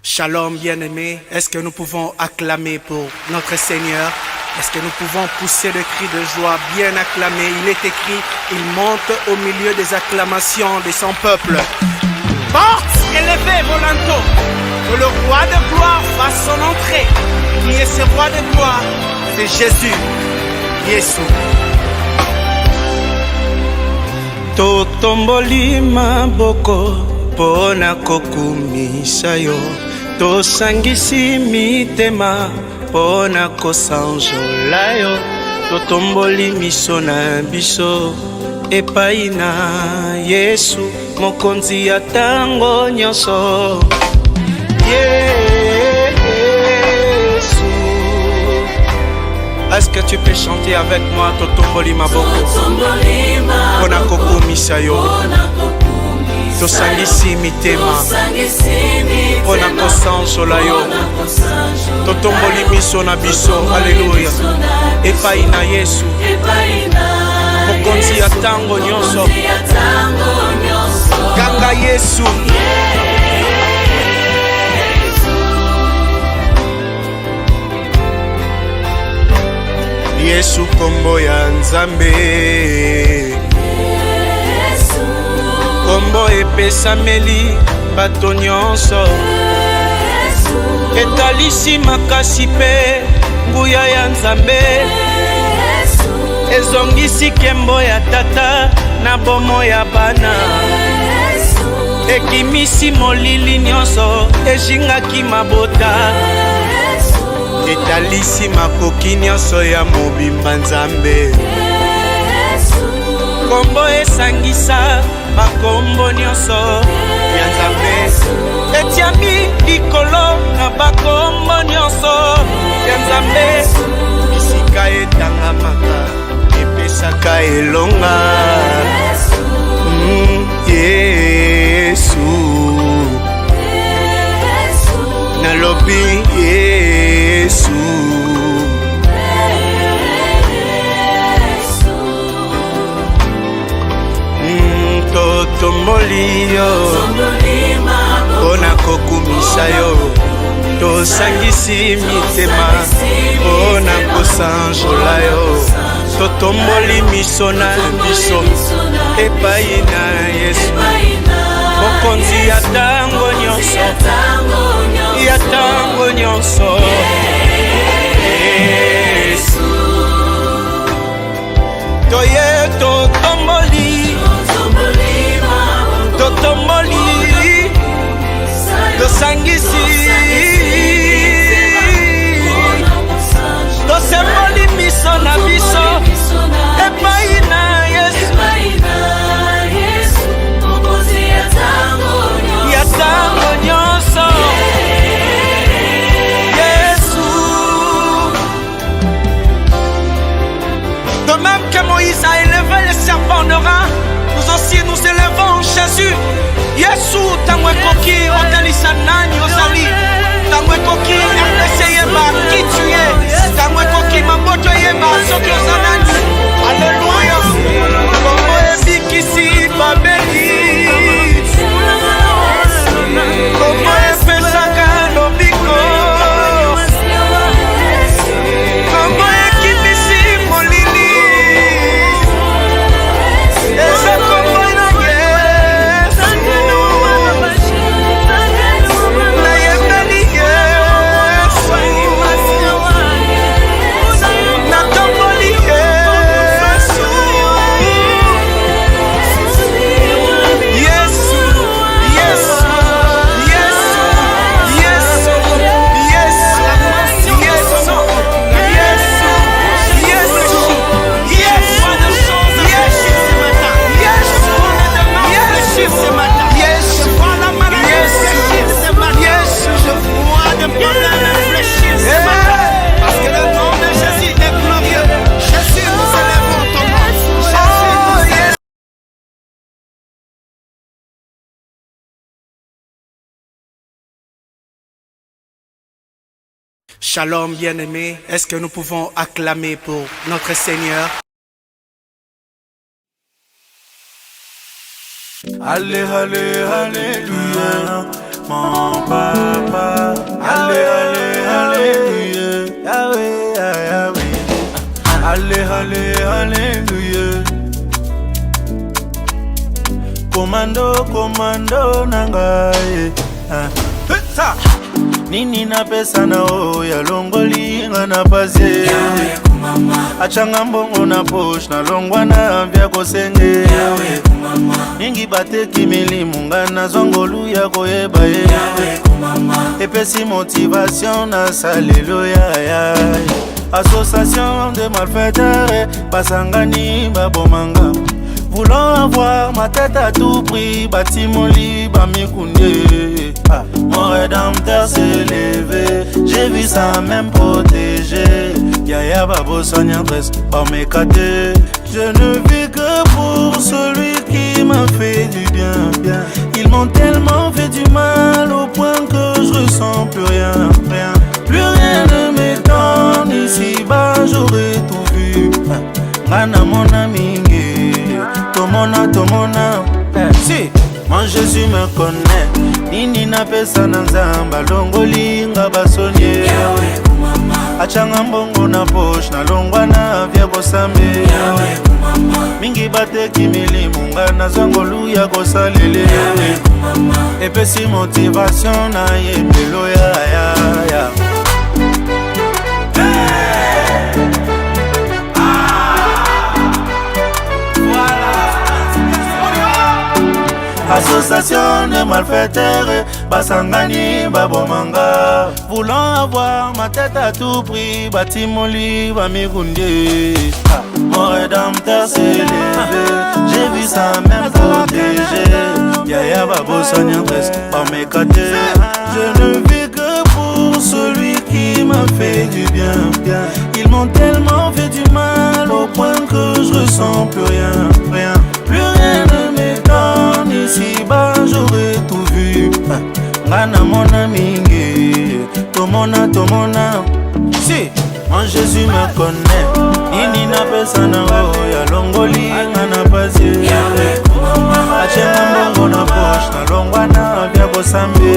Shalom bien-aimés, est-ce que nous pouvons acclamer pour notre Seigneur? Est-ce que nous pouvons pousser le cri de joie, bien acclamer? Il est écrit, il monte au milieu des acclamations de son peuple. Portes élevées volanto, que le roi de gloire fasse son entrée. Qui est ce roi de gloire? C'est Jésus, Yesu. Totomboli maboko pona kokumisa yo, tosangisi mitema pona kosanjola yo, totomboli miso na biso epai na Yesu mokonzi ya tango nyonso. Yesu, est-ce que tu peux chanter avec moi? Totomboli maboko pona kokumisa yo, tosangisi mitema pona kosanjola yo, totomboli miso na biso. Alléluia. Epai na Yesu mokonzi ya tango nyonso. Kaka Yesu. Yesu kombo ya Nzambe, kombo epesameli bato nyonso, etalisi makasi pe nguya ya Nzambe, ezongisi kembo ya tata na bomo ya bana, ekimisi molili nyonso, ejingaki mabota, etalisi makoki nyonso ya mobimba Nzambe. Kombo esangisa bakombo nyonso ya Nzambe, etiami likolo na bakombo nyonso ya Nzambe. Bisika etangamaka epesaka elonga. Yesu nalobi Yesu. Totomboli yo pona kokumisa yo, tosangisi mitema pona kosanjola yo, totomboli miso na biso epai na Yesu mokonzi ya tango nyonso, ya tango nyonso. Yesu toye totomboli, totomboli tosangisi, tosemboli miso na biso epai na Yesu ya tango nyonso. Yesu, de même que Moïse a élevé le serpent de Rin, nous aussi nous élevons Jésus. Yesu tango ekoki otalisa nani ozali, tango ekoki RDC yeba qui tu es, tango ekoki maboto yeba soki oza nani. Alléluia. Kombo ebikisi babeli, kombo epesaka lobiko, kombo ekimisi molili, eza kombo na Yesu. Nayebeli Yesu, natomboli Yesu. Yesu, Yesu, Yesu, Yesu, Yesu, Yesu, parce que le nom de Jésus est glorieux. Jésus, nous élevons ton nom. Jésus, Shalom bien-aimés, est-ce que nous pouvons acclamer pour notre Seigneur? Allez, allez, alléluia. mon papa. Allez, allez, alléluia. Yahweh, Yahweh. Allez, allez, alléluia. Commando, commando nangaye. Nini na pesa na oya longoli nga na paze. Achanga mbongo na poche na longwa na vya kosenge. Ningi bateki milimu nga na zongolu ya koyeba ye. Epesi motivation na salelo ya. Association de malfaiteurs basangani babomanga. Voulant avoir ma tête à tout prix, bâti mon lit, bamikoundé. Mon rédempteur s'est levé, j'ai vu ça même protégé. Yaya babo soignatrice, par mes catés. Je ne vis que pour celui qui m'a fait du bien. Ils m'ont tellement fait du mal au point que je ressens plus rien. Plus rien ne m'étonne, ici-bas j'aurais tout vu. Rana mon ami. Tomona, si, mon Jésus me connaît. Nini na pesa na nzamba, longoli nga basonye. Achanga mbongo na poche, na longwa na vya kosambe. Mingi bateki milimu nga na zongolu ya kosalele. Epesi motivation na yembelo ya. Association de malfaiteurs, basangani babomanga. Voulant avoir ma tête à tout prix, bâti mon lit, bamikoundé. Mon rédempteur s'est levé, j'ai vu ça même protégé. Yaya babo soignatrice, par mes catés. Je ne vis que pour celui qui m'a fait du bien. Ils m'ont tellement fait du mal au point que je ressens plus rien. Plus rien ne m'étonne, ici-bas j'aurais tout vu. Rana mon ami, tomona. Si, mon Jésus me connaît. Nini na pesa na oya longoli nga na paze. Achenga mbongo na poche na longwa na vya kosambe.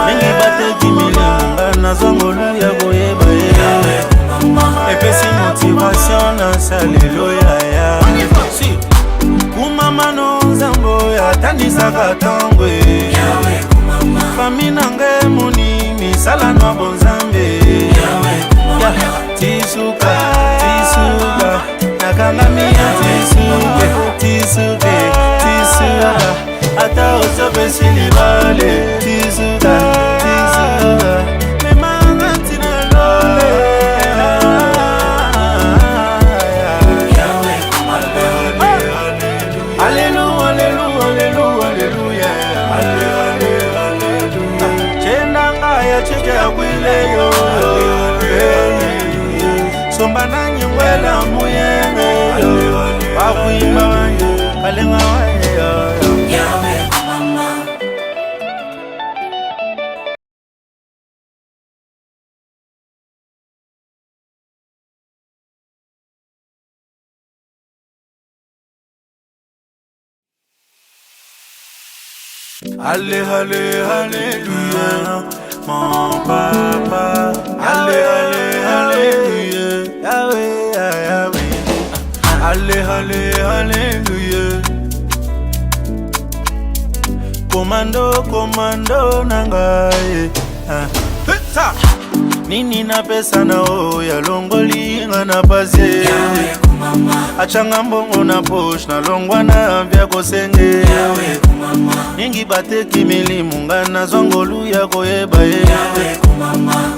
Mingi bateki milimu nga na zongolu ya koyeba ye. Epesi motivation na salelo ya. Si, kumama no nzambo ya tandisaka tangwe. Fami nange muni misala nwa bonzambe. Tisuka, nakangamia tisuke. Ata osobe silibale. Tisuka. Memanga tina lole. Somba na nyengwela muyenge wakuimba wanje kalenga waye Yahweh mama. Allez, allez, alléluia, mon papa. Allez, allez, alléluia, Yahweh, Yahweh. Allez, allez, alléluia. Commando nangaye. Nini na pesa na oya longoli nga na paze. Achanga mbongo na poche na longwa na vya kosenge. Ningi bateki milimu nga na zongolu ya koyeba ye.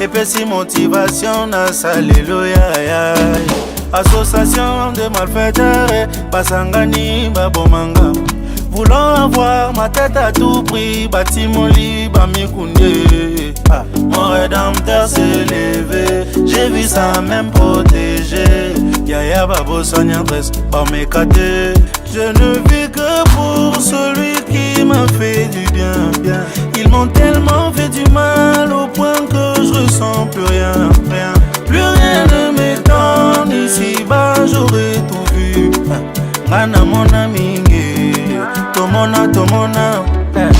Epesi motivation na salelo ya. Association de malfaiteurs, basangani babomanga. Voulant avoir ma tête à tout prix, bâti mon lit, bamikoundé. Mon rédempteur s'est levé, j'ai vu ça même protégé. Yaya babo soignatrice, par mes catés. Je ne vis que pour celui qui m'a fait du bien. Ils m'ont tellement fait du mal au point que je ressens plus rien. Plus rien ne m'étonne, ici-bas j'aurais tout vu. Rana mon ami, tomona.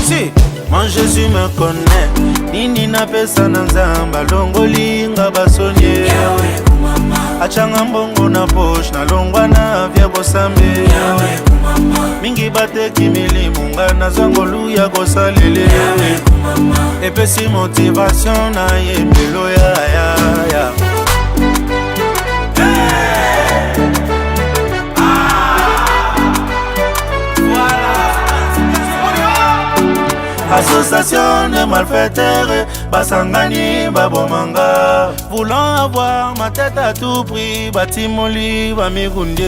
Si, Mon Jésus me connaît. Nini na pesa na nzamba longolinga basonye. Achanga mbongo na poche na longwa na vya kosambe. Mingi bateki milimu nga na zangolu ya kosalele. Epesi motivation na yembelo ya. Association de malfaiteurs, Basangani, Babomanga. Voulant avoir ma tête à tout prix, Batimoli, Bamigunde.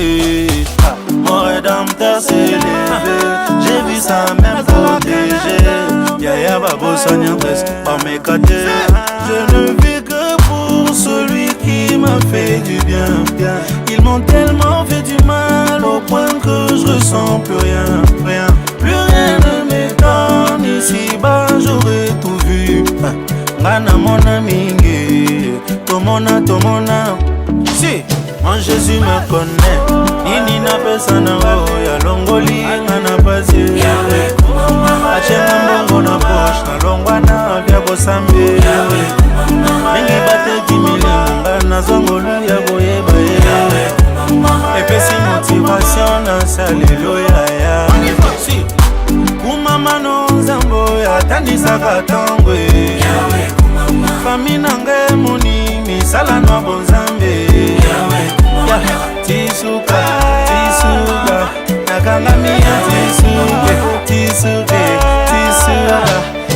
Mon rédempteur s'est levé, j'ai vu sa main protégée. Yaya Babo Sonia presque pas m'écarter. Je ne vis que pour celui qui m'a fait du bien. Ils m'ont tellement fait du mal au point que je ressens plus rien. Plus rien ne m'étonne, ici-bas j'aurais tout vu. Ngana mon ami, tomona. Si, mon Jésus me connaît. Nini na pesa na ya longoli ngana pasi. Achenga mbongo na poche na longwa na vya kosambe. Mingi bateki milimu ngana zongolu ya boyeba. Epesi motivation na salelo ya. Si, kumamano nzambo ya tanisaka tangwe. Fami nange muni misala na bonzambe. Tisuka, nakangamia tisuke.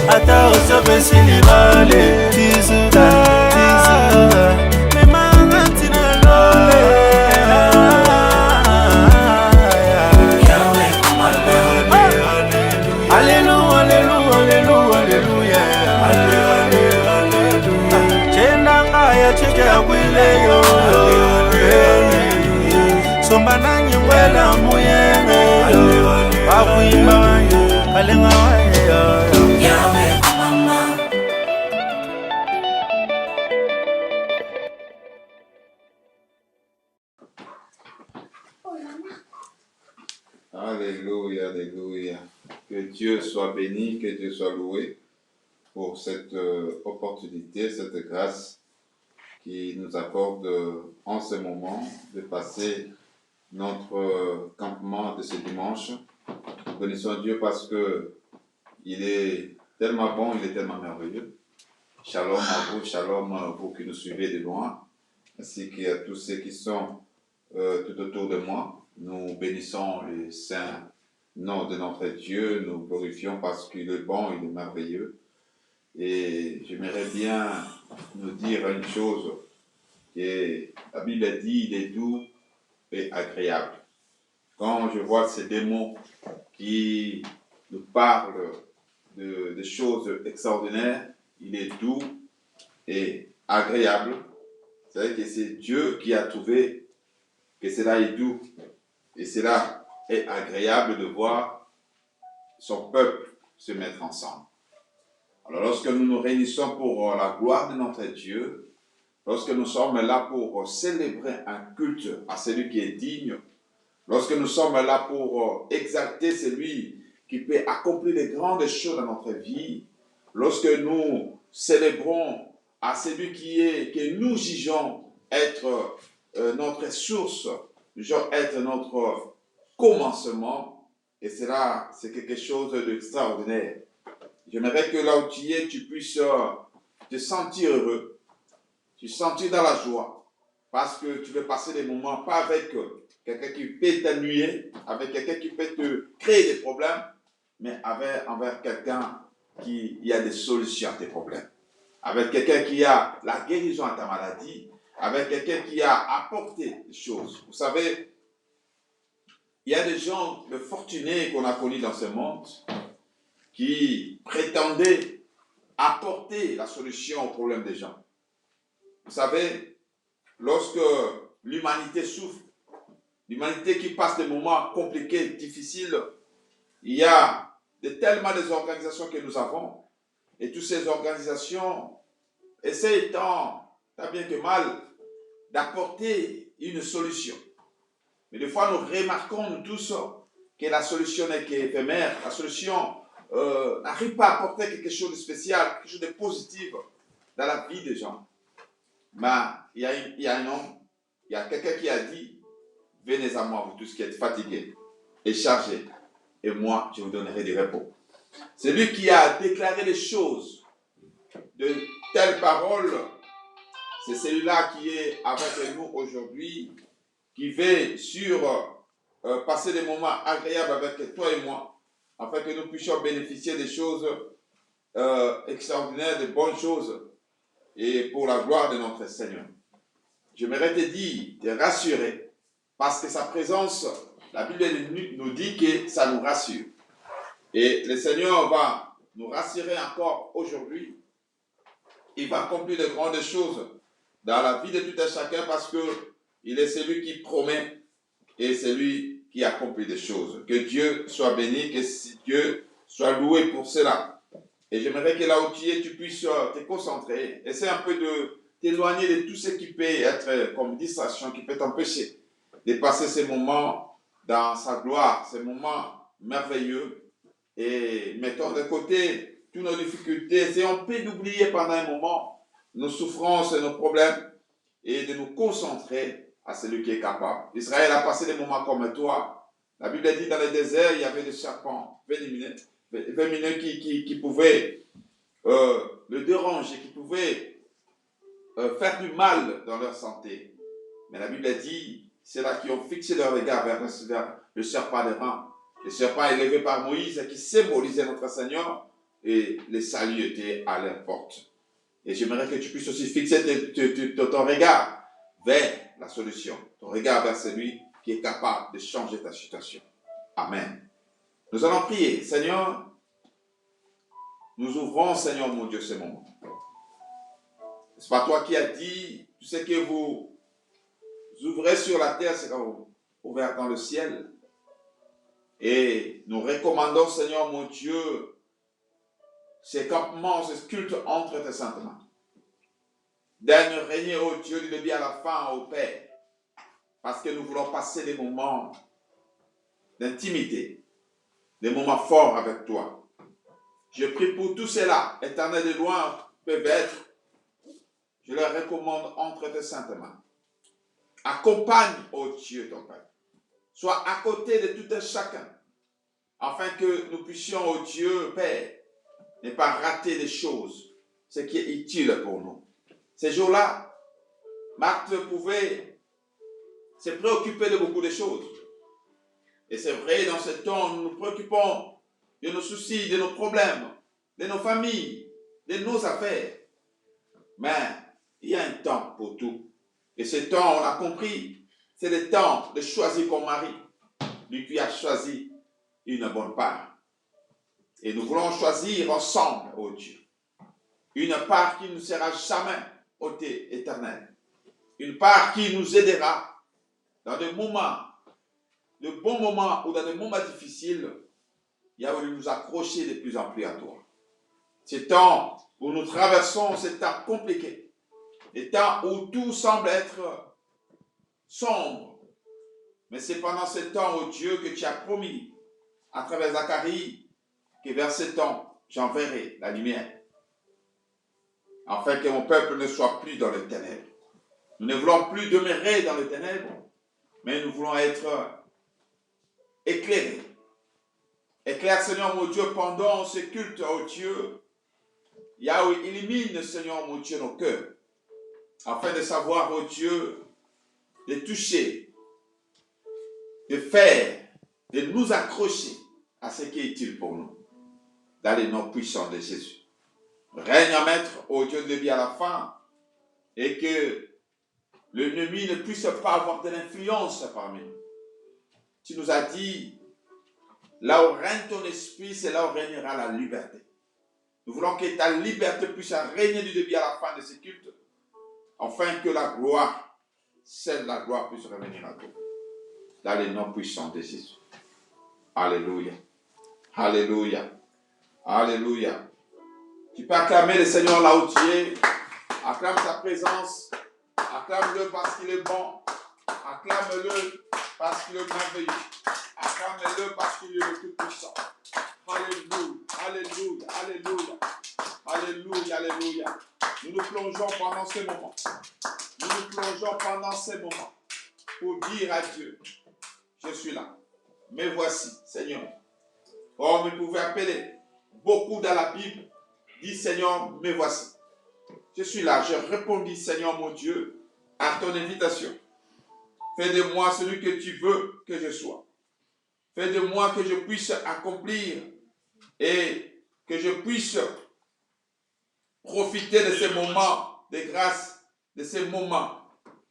Ata osobe silibale. Tisuka. Memanga tinalole. Alléluia. Chendanga ya chike ya kwile yo. Sombana nyengwela muyenge. Wakuimba wanye, kalenga wanye. Alléluia. Que Dieu soit béni, que Dieu soit loué pour cette opportunité, cette grâce qui nous accorde en ce moment de passer notre campement de ce dimanche. Nous bénissons Dieu parce que il est tellement bon, il est tellement merveilleux. Shalom à vous qui nous suivez de loin, ainsi qu'à tous ceux qui sont tout autour de moi. Nous bénissons le saint nom de notre Dieu, nous glorifions parce qu'il est bon, il est merveilleux. Et j'aimerais bien nous dire une chose, que la Bible dit, il est doux et agréable. Quand je vois ces deux mots qui nous parlent de choses extraordinaires, il est doux et agréable. C'est-à-dire que c'est Dieu qui a trouvé que cela est doux et cela est agréable de voir son peuple se mettre ensemble. Alors lorsque nous nous réunissons pour la gloire de notre Dieu, lorsque nous sommes là pour célébrer un culte à celui qui est digne, lorsque nous sommes là pour exalter celui qui peut accomplir les grandes choses dans notre vie, lorsque nous célébrons à celui que nous jugeons être notre source, jugeons être notre commencement, et cela, c'est quelque chose d'extraordinaire. J'aimerais que là où tu es, tu puisses te sentir heureux, te sentir dans la joie, parce que tu veux passer des moments pas avec quelqu'un qui peut t'ennuyer, avec quelqu'un qui peut te créer des problèmes, mais envers quelqu'un qui a des solutions à tes problèmes, avec quelqu'un qui a la guérison à ta maladie, avec quelqu'un qui a apporté des choses. Vous savez, il y a des gens, de fortunés qu'on a connus dans ce monde, qui prétendaient apporter la solution aux problèmes des gens. Vous savez, lorsque l'humanité souffre, l'humanité qui passe des moments compliqués, difficiles, il y a tellement des organisations que nous avons, et toutes ces organisations essayent tant bien que mal d'apporter une solution. Mais des fois, nous remarquons, nous tous, que la solution n'est qu'éphémère. La solution n'arrive pas à apporter quelque chose de spécial, quelque chose de positif dans la vie des gens. Mais il y a un homme, il y a quelqu'un qui a dit, venez à moi, vous tous qui êtes fatigués et chargés, et moi, je vous donnerai du repos. C'est lui qui a déclaré les choses de telles paroles. C'est celui-là qui est avec nous aujourd'hui, qui veut sur passer des moments agréables avec toi et moi, afin que nous puissions bénéficier des choses extraordinaires, de bonnes choses, et pour la gloire de notre Seigneur. J'aimerais te dire, te rassurer, parce que sa présence, la Bible nous dit que ça nous rassure. Et le Seigneur va nous rassurer encore aujourd'hui. Il va accomplir de grandes choses dans la vie de tout un chacun, parce qu'il est celui qui promet et celui qui accomplit des choses. Que Dieu soit béni, que Dieu soit loué pour cela. Et j'aimerais que là où tu es, tu puisses te concentrer. Essaie un peu de t'éloigner de tout ce qui peut être comme distraction, qui peut t'empêcher de passer ces moments dans sa gloire, ces moments merveilleux. Et mettons de côté toutes nos difficultés. Essayons peu d'oublier pendant un moment nos souffrances et nos problèmes et de nous concentrer à celui qui est capable. Israël a passé des moments comme toi. La Bible dit dans le désert, il y avait des serpents venimeux qui pouvaient le déranger, qui pouvaient faire du mal dans leur santé. Mais la Bible dit, c'est là qui ont fixé leur regard vers le serpent des reins. Le serpent élevé par Moïse qui symbolisait notre Seigneur, et les saluts étaient à leur porte. Et j'aimerais que tu puisses aussi fixer ton regard vers la solution, ton regard vers celui qui est capable de changer ta situation. Amen. Nous allons prier. Seigneur, nous ouvrons, Seigneur mon Dieu, ce moment. C'est pas toi qui as dit, tout ce que vous ouvrez sur la terre sera ouvert dans le ciel. Et nous recommandons, Seigneur mon Dieu, ces campements, ces cultes entre tes saintes mains. Daigne régner, ô Dieu, du début à la fin, ô Père, parce que nous voulons passer des moments d'intimité, des moments forts avec toi. Je prie pour tous ceux-là, éternels de loin, peuvent être, je leur recommande entre tes saintes mains. Accompagne, ô Dieu, ton Père. Sois à côté de tout un chacun, afin que nous puissions, ô Dieu, Père, ne pas rater des choses, ce qui est utile pour nous. Ces jours-là, Marthe pouvait se préoccuper de beaucoup de choses. Et c'est vrai, dans ce temps, nous nous préoccupons de nos soucis, de nos problèmes, de nos familles, de nos affaires. Mais il y a un temps pour tout. Et ce temps, on a compris, c'est le temps de choisir comme mari. Lui qui a choisi une bonne part. Et nous voulons choisir ensemble, ô Dieu, une part qui ne sera jamais ôtée éternelle. Une part qui nous aidera dans des moments, de bons moments ou dans des moments difficiles, il y a voulu nous accrocher de plus en plus à toi. Ces temps où nous traversons, ces temps compliqués, des temps où tout semble être sombre. Mais c'est pendant ce temps, ô Dieu, que tu as promis, à travers Zacharie, que vers ce temps, j'enverrai la lumière, afin que mon peuple ne soit plus dans les ténèbres. Nous ne voulons plus demeurer dans les ténèbres, mais nous voulons être éclairés. Éclaire, Seigneur mon Dieu, pendant ce culte, ô Dieu, Yahweh, illumine, Seigneur mon Dieu, nos cœurs, afin de savoir, ô Dieu, de toucher, de faire, de nous accrocher à ce qui est utile pour nous, dans les noms puissants de Jésus. Règne en maître, ô Dieu de vie à la fin, et que l'ennemi ne puisse pas avoir de l'influence parmi nous. Tu nous as dit, là où règne ton esprit, c'est là où régnera la liberté. Nous voulons que ta liberté puisse régner du début à la fin de ce culte, afin que la gloire, celle de la gloire, puisse revenir à toi. Dans les noms puissants de Jésus. Alléluia. Alléluia. Alléluia. Tu peux acclamer le Seigneur là où tu es. Acclame sa présence. Acclame-le parce qu'il est bon. Acclame-le parce qu'il est merveilleux. Acclame-le parce qu'il est le Tout-Puissant. Alléluia. plongeons pendant ce moment. Nous nous plongeons pendant ce moment pour dire à Dieu, je suis là. Me voici, Seigneur. Oh, vous pouvez appeler beaucoup dans la Bible. Dis, Seigneur, me voici. Je suis là. Je répondis, Seigneur mon Dieu, à ton invitation. Fais de moi celui que tu veux que je sois. Fais de moi que je puisse accomplir et que je puisse profiter de ces moments de grâce, de ces moments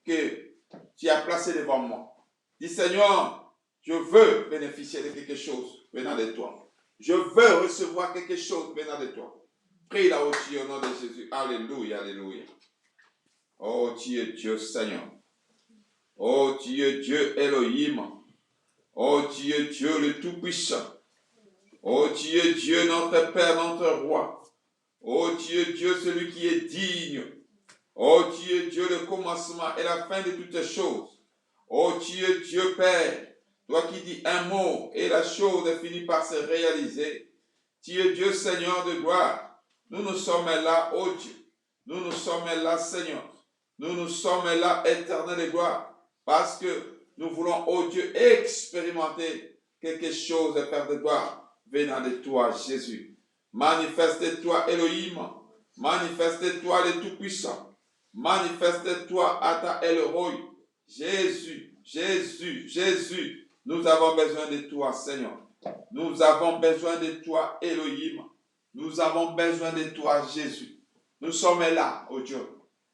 que tu as placés devant moi. Dis, Seigneur, je veux bénéficier de quelque chose venant de toi. Je veux recevoir quelque chose venant de toi. Prie là aussi au nom de Jésus. Alléluia, alléluia. Oh, tu es Dieu, Seigneur. Oh, tu es Dieu Elohim. Oh, tu es Dieu le Tout-Puissant. Oh, tu es Dieu notre Père, notre Roi. Oh, tu es Dieu celui qui est digne. Oh, tu es Dieu le commencement et la fin de toutes choses. Oh, tu es Dieu Père. Toi qui dis un mot et la chose finit par se réaliser. Tu es Dieu Seigneur de gloire. Nous nous sommes là, oh Dieu. Nous nous sommes là, Seigneur. Nous nous sommes là, éternel de gloire. Parce que nous voulons, oh Dieu, expérimenter quelque chose, Père de gloire, venant de toi, Jésus. Manifeste-toi, Elohim. Manifeste-toi, le Tout-Puissant. Manifeste-toi, Ata El-Roi. Jésus, Jésus, Jésus. Nous avons besoin de toi, Seigneur. Nous avons besoin de toi, Elohim. Nous avons besoin de toi, Jésus. Nous sommes là, oh Dieu.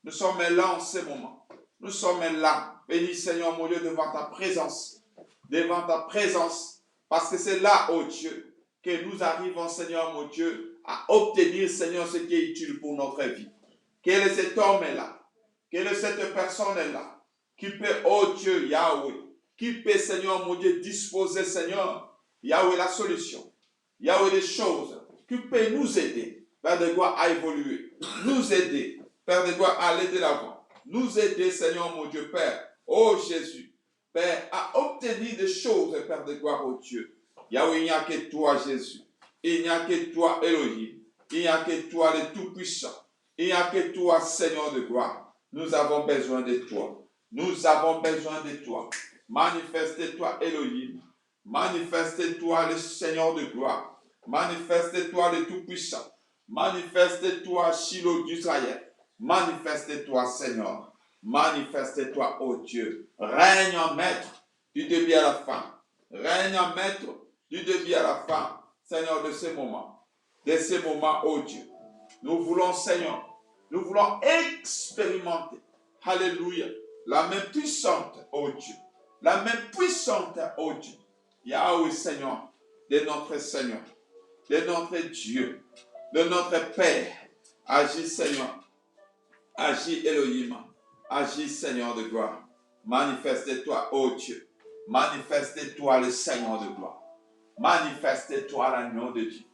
Nous sommes là en ce moment. Nous sommes là. Bénis, Seigneur, mon Dieu, devant ta présence. Devant ta présence. Parce que c'est là, oh Dieu, que nous arrivons, Seigneur, mon Dieu, à obtenir, Seigneur, ce qui est utile pour notre vie. Quel est cet homme-là? Quelle est cette personne-là? Qui peut, oh Dieu, Yahweh, qui peut, Seigneur, mon Dieu, disposer, Seigneur, Yahweh, la solution. Yahweh, des choses qui peut nous aider, Père de gloire, à évoluer. Nous aider, Père de gloire, à aller de l'avant. Nous aider, Seigneur, mon Dieu, Père, oh Jésus, Père, à obtenir des choses, Père de gloire, oh Dieu. Yahweh, il n'y a que toi, Jésus. Il n'y a que toi, Elohim. Il n'y a que toi, le Tout-Puissant. Il n'y a que toi, Seigneur de gloire. Nous avons besoin de toi. Nous avons besoin de toi. Manifeste-toi, Elohim. Manifeste-toi, le Seigneur de gloire. Manifeste-toi, le Tout-Puissant. Manifeste-toi, Shiloh d'Israël. Manifeste-toi, Seigneur. Manifeste-toi, ô Dieu. Règne en maître du début à la fin. Règne en maître du début à la fin, Seigneur, de ces moments. De ces moments, ô Dieu. Nous voulons, Seigneur, nous voulons expérimenter, alléluia, la main puissante, ô Dieu. La main puissante, ô Dieu. Yahweh, Seigneur, de notre Seigneur, de notre Dieu, de notre Père. Agis, Seigneur. Agis, Elohim. Agis, Seigneur de gloire. Manifeste-toi, ô Dieu. Manifeste-toi, le Seigneur de gloire. Manifeste-toi, l'agneau de Dieu.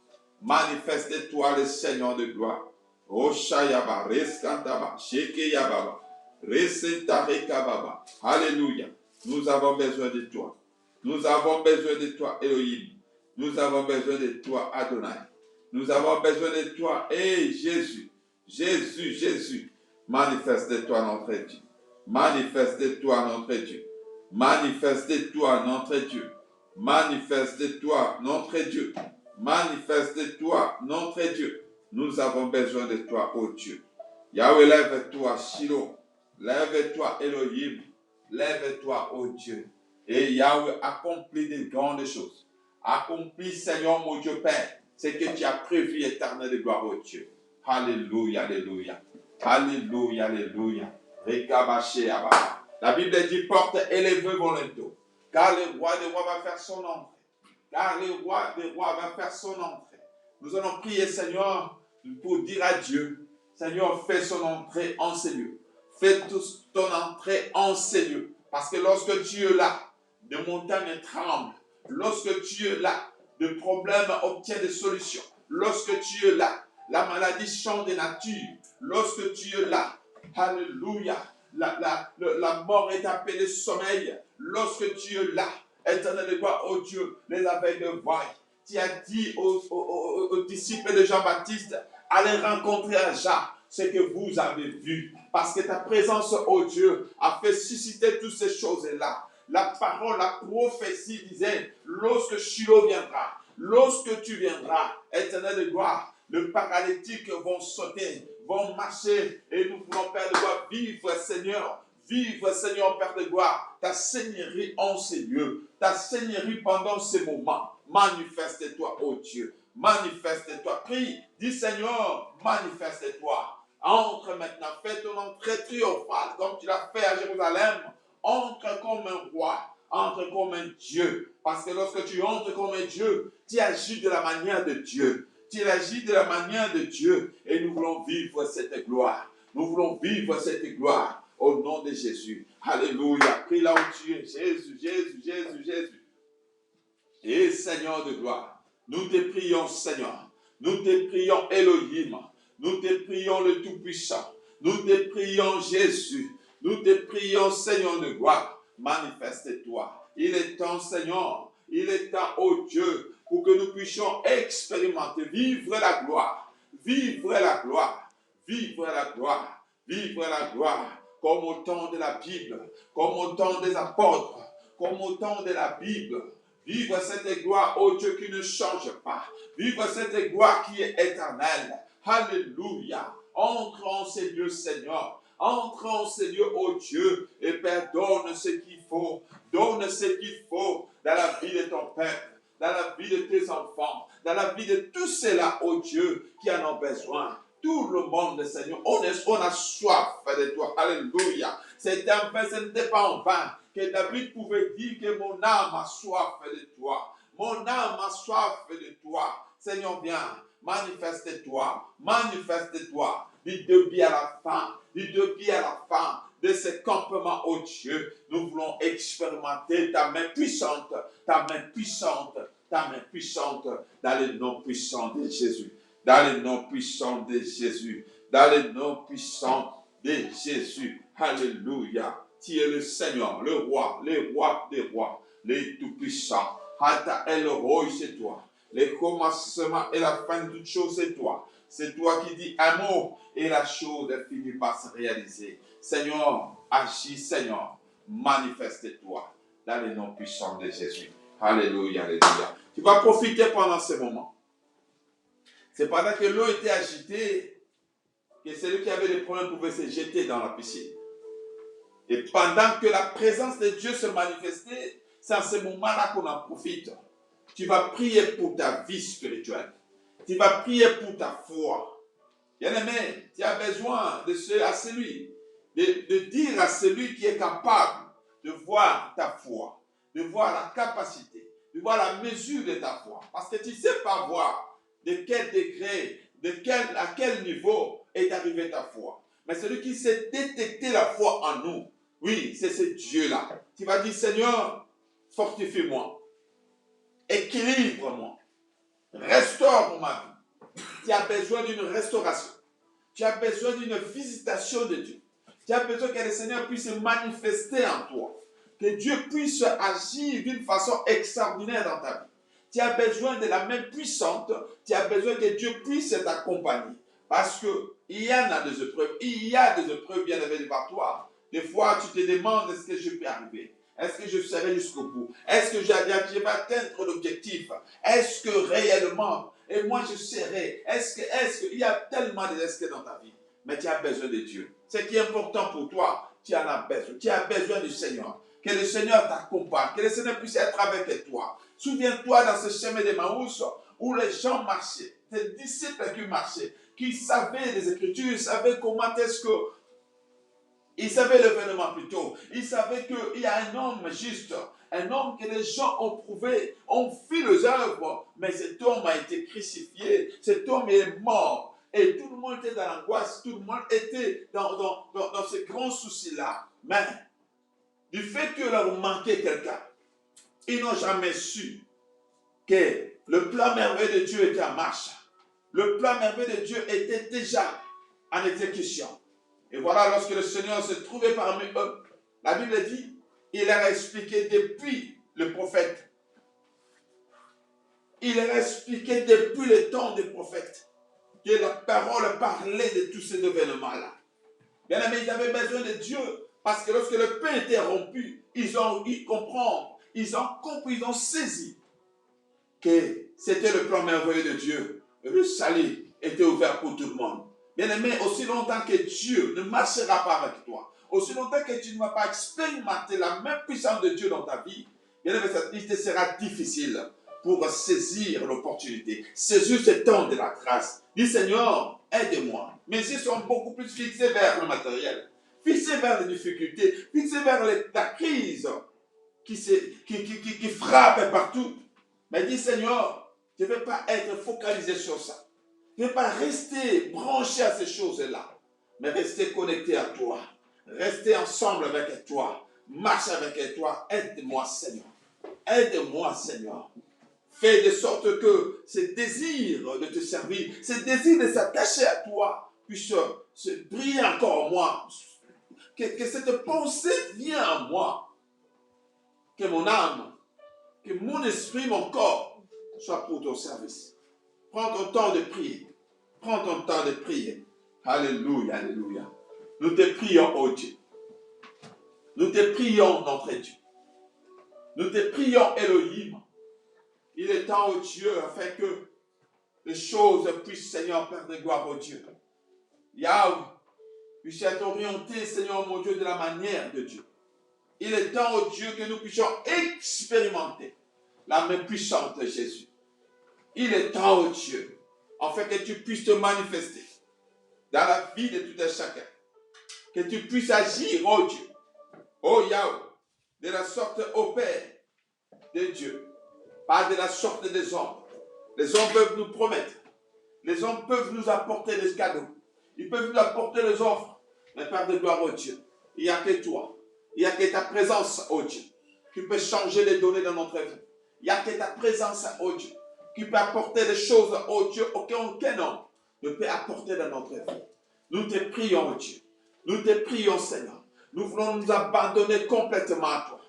Manifeste-toi, le Seigneur de gloire. Oshayaba, Reskantaba, Shekeyababa, Resentarikababa. Alléluia. Nous avons besoin de toi. Nous avons besoin de toi, Elohim. Nous avons besoin de toi, Adonai. Nous avons besoin de toi, Jésus. Jésus, Jésus. Manifeste-toi, notre Dieu. Manifeste-toi, notre Dieu. Manifeste-toi, notre Dieu. Manifeste-toi, notre Dieu. Manifeste-toi, notre Dieu. Nous avons besoin de toi, ô Dieu. Yahweh, lève-toi, Shiloh. Lève-toi, Elohim. Lève-toi, ô Dieu. Et Yahweh, accomplit de grandes choses. Accomplis, Seigneur, mon Dieu Père, ce que tu as prévu éternel de gloire, ô Dieu. Alléluia, alléluia. Alléluia, alléluia. La Bible dit, porte élevée volonté, car le roi des rois va faire son entrée. Car le roi des rois va faire son entrée. Nous allons prier, Seigneur, pour dire à Dieu, Seigneur, fais son entrée en ces lieux. Fais ton entrée en ces lieux. Parce que lorsque tu es là, des montagnes tremblent. Lorsque tu es là, des problèmes obtiennent des solutions. Lorsque tu es là, la maladie change de nature. Lorsque tu es là, alléluia, la mort est appelée sommeil. Lorsque tu es là, éternel de gloire, oh Dieu, les aveugles voient. Tu as dit aux disciples de Jean-Baptiste, allez rencontrer Aja. ce que vous avez vu. Parce que ta présence, oh Dieu, a fait susciter toutes ces choses-là. La parole, la prophétie disait, lorsque Shiloh viendra, lorsque tu viendras, Éternel de gloire, les paralytiques vont sauter, vont marcher, et nous voulons, Père de gloire, vivre, Seigneur, Père de gloire, ta seigneurie en ces lieux, ta seigneurie pendant ces moments. Manifeste-toi, oh Dieu, manifeste-toi. Prie, dis Seigneur, manifeste-toi. Entre maintenant, fais ton entrée triomphale, comme tu l'as fait à Jérusalem. Entre comme un roi, entre comme un Dieu. Parce que lorsque tu entres comme un Dieu, tu agis de la manière de Dieu. Tu agis de la manière de Dieu. Et nous voulons vivre cette gloire. Nous voulons vivre cette gloire au nom de Jésus. Alléluia. Prie là où tu es. Jésus, Jésus, Jésus, Jésus. Et Seigneur de gloire, nous te prions, Seigneur. Nous te prions, Elohim. Nous te prions, le Tout-Puissant. Nous te prions, Jésus. Nous te prions, Seigneur de gloire. Manifeste-toi. Il est temps, Seigneur. Il est temps, oh Dieu, pour que nous puissions expérimenter, vivre la gloire. Vivre la gloire. Vivre la gloire. Vivre la gloire. Comme au temps de la Bible. Comme au temps des apôtres. Comme au temps de la Bible. Vivre cette gloire, oh Dieu, qui ne change pas. Vivre cette gloire qui est éternelle. Alléluia. Entre en ces lieux, Seigneur. Entre en ces lieux, oh Dieu, et Père, donne ce qu'il faut. Donne ce qu'il faut dans la vie de ton peuple, dans la vie de tes enfants, dans la vie de tous ceux-là, oh Dieu, qui en ont besoin. Tout le monde, Seigneur, on a soif de toi. Alléluia. C'est un vain, ce n'était pas en vain que David pouvait dire que mon âme a soif de toi. Mon âme a soif de toi. Seigneur, viens, manifeste-toi, manifeste-toi. Du début à la fin, du début à la fin de ce campement, oh Dieu, nous voulons expérimenter ta main puissante, ta main puissante, ta main puissante, dans le nom puissant de Jésus. Dans le nom puissant de Jésus. Dans le nom puissant de Jésus. Alléluia. Tu es le Seigneur, le roi des rois, le tout-puissant. Hata El Roi, c'est toi. Le commencement et la fin de toutes choses, c'est toi. C'est toi qui dis un mot et la chose finit par se réaliser. Seigneur, agis, Seigneur. Manifeste-toi dans le nom puissant de Jésus. Alléluia, alléluia. Tu vas profiter pendant ce moment. C'est pendant que l'eau était agitée que celui qui avait des problèmes pouvait se jeter dans la piscine. Et pendant que la présence de Dieu se manifestait, c'est à ce moment-là qu'on en profite. Tu vas prier pour ta vie spirituelle. Tu vas prier pour ta foi. Bien-aimé, tu as besoin de dire à celui qui est capable de voir ta foi, de voir la capacité, de voir la mesure de ta foi. Parce que tu ne sais pas voir de quel degré, à quel niveau est arrivée ta foi. Mais celui qui sait détecter la foi en nous, oui, c'est ce Dieu-là. Tu vas dire, Seigneur, fortifie-moi, équilibre-moi, restaure ma vie. Tu as besoin d'une restauration. Tu as besoin d'une visitation de Dieu. Tu as besoin que le Seigneur puisse se manifester en toi. Que Dieu puisse agir d'une façon extraordinaire dans ta vie. Tu as besoin de la main puissante. Tu as besoin que Dieu puisse t'accompagner. Parce qu'il y en a des épreuves. Il y a des épreuves bien évidemment par toi. Des fois, tu te demandes, est-ce que je peux arriver? Est-ce que je serai jusqu'au bout? Est-ce que je vais atteindre l'objectif? Est-ce que réellement, et moi je serai? Est-ce qu'il y a tellement de risques dans ta vie? Mais tu as besoin de Dieu. Ce qui est important pour toi, tu en as besoin. Tu as besoin du Seigneur. Que le Seigneur t'accompagne. Que le Seigneur puisse être avec toi. Souviens-toi dans ce chemin de Maouss où les gens marchaient. Tes disciples qui marchaient, qui savaient les Écritures, savaient comment est-ce que ils savaient l'événement plutôt. Ils savaient qu'il y a un homme juste, un homme que les gens ont prouvé, ont fait les œuvres, mais cet homme a été crucifié, cet homme est mort. Et tout le monde était dans l'angoisse, tout le monde était dans ce grand souci-là. Mais du fait que leur manquait quelqu'un, ils n'ont jamais su que le plan merveilleux de Dieu était en marche. Le plan merveilleux de Dieu était déjà en exécution. Et voilà, lorsque le Seigneur se trouvait parmi eux, la Bible dit, il leur a expliqué depuis le prophète. Il leur a expliqué depuis le temps des prophètes que la parole parlait de tous ces événements-là. Bien aimé, ils avaient besoin de Dieu parce que lorsque le pain était rompu, ils ont eu comprendre, ils ont compris, ils ont saisi que c'était le plan merveilleux de Dieu. Le salut était ouvert pour tout le monde. Bien aimé, aussi longtemps que Dieu ne marchera pas avec toi, aussi longtemps que tu ne vas pas expérimenter la même puissance de Dieu dans ta vie, bien aimé, il te sera difficile pour saisir l'opportunité, saisir ce temps de la grâce. Dis Seigneur, aide-moi. Mes yeux sont beaucoup plus fixés vers le matériel, fixés vers les difficultés, fixés vers la crise qui frappe partout. Mais dis Seigneur, je ne vais pas être focalisé sur ça. Je ne vais pas rester branché à ces choses-là, mais rester connecté à toi. Rester ensemble avec toi. Marcher avec toi. Aide-moi Seigneur. Aide-moi Seigneur. Fais de sorte que ce désir de te servir, ce désir de s'attacher à toi puisse se briller encore en moi. Que cette pensée vienne en moi. Que mon âme, que mon esprit, mon corps soit pour ton service. Prends ton temps de prier. Prends ton temps de prier. Alléluia, alléluia. Nous te prions, oh Dieu. Nous te prions, notre Dieu. Nous te prions, Elohim. Il est temps, oh Dieu, afin que les choses puissent, Seigneur, Père de gloire, oh Dieu. Yahweh, puisse être orienté, Seigneur, mon Dieu, de la manière de Dieu. Il est temps, oh Dieu, que nous puissions expérimenter la main puissante de Jésus. Il est temps, oh Dieu, afin que tu puisses te manifester dans la vie de tout un chacun. Que tu puisses agir, oh Dieu, oh Yahweh, de la sorte, ô Père de Dieu, pas de la sorte des hommes. Les hommes peuvent nous promettre, les hommes peuvent nous apporter des cadeaux, ils peuvent nous apporter les offres, mais Père de gloire, oh Dieu, il n'y a que toi, il n'y a que ta présence, oh Dieu, qui peut changer les données dans notre vie. Il n'y a que ta présence, oh Dieu, qui peut apporter des choses, oh Dieu, aucun homme ne peut apporter dans notre vie. Nous te prions, oh Dieu. Nous te prions, Seigneur. Nous voulons nous abandonner complètement à toi.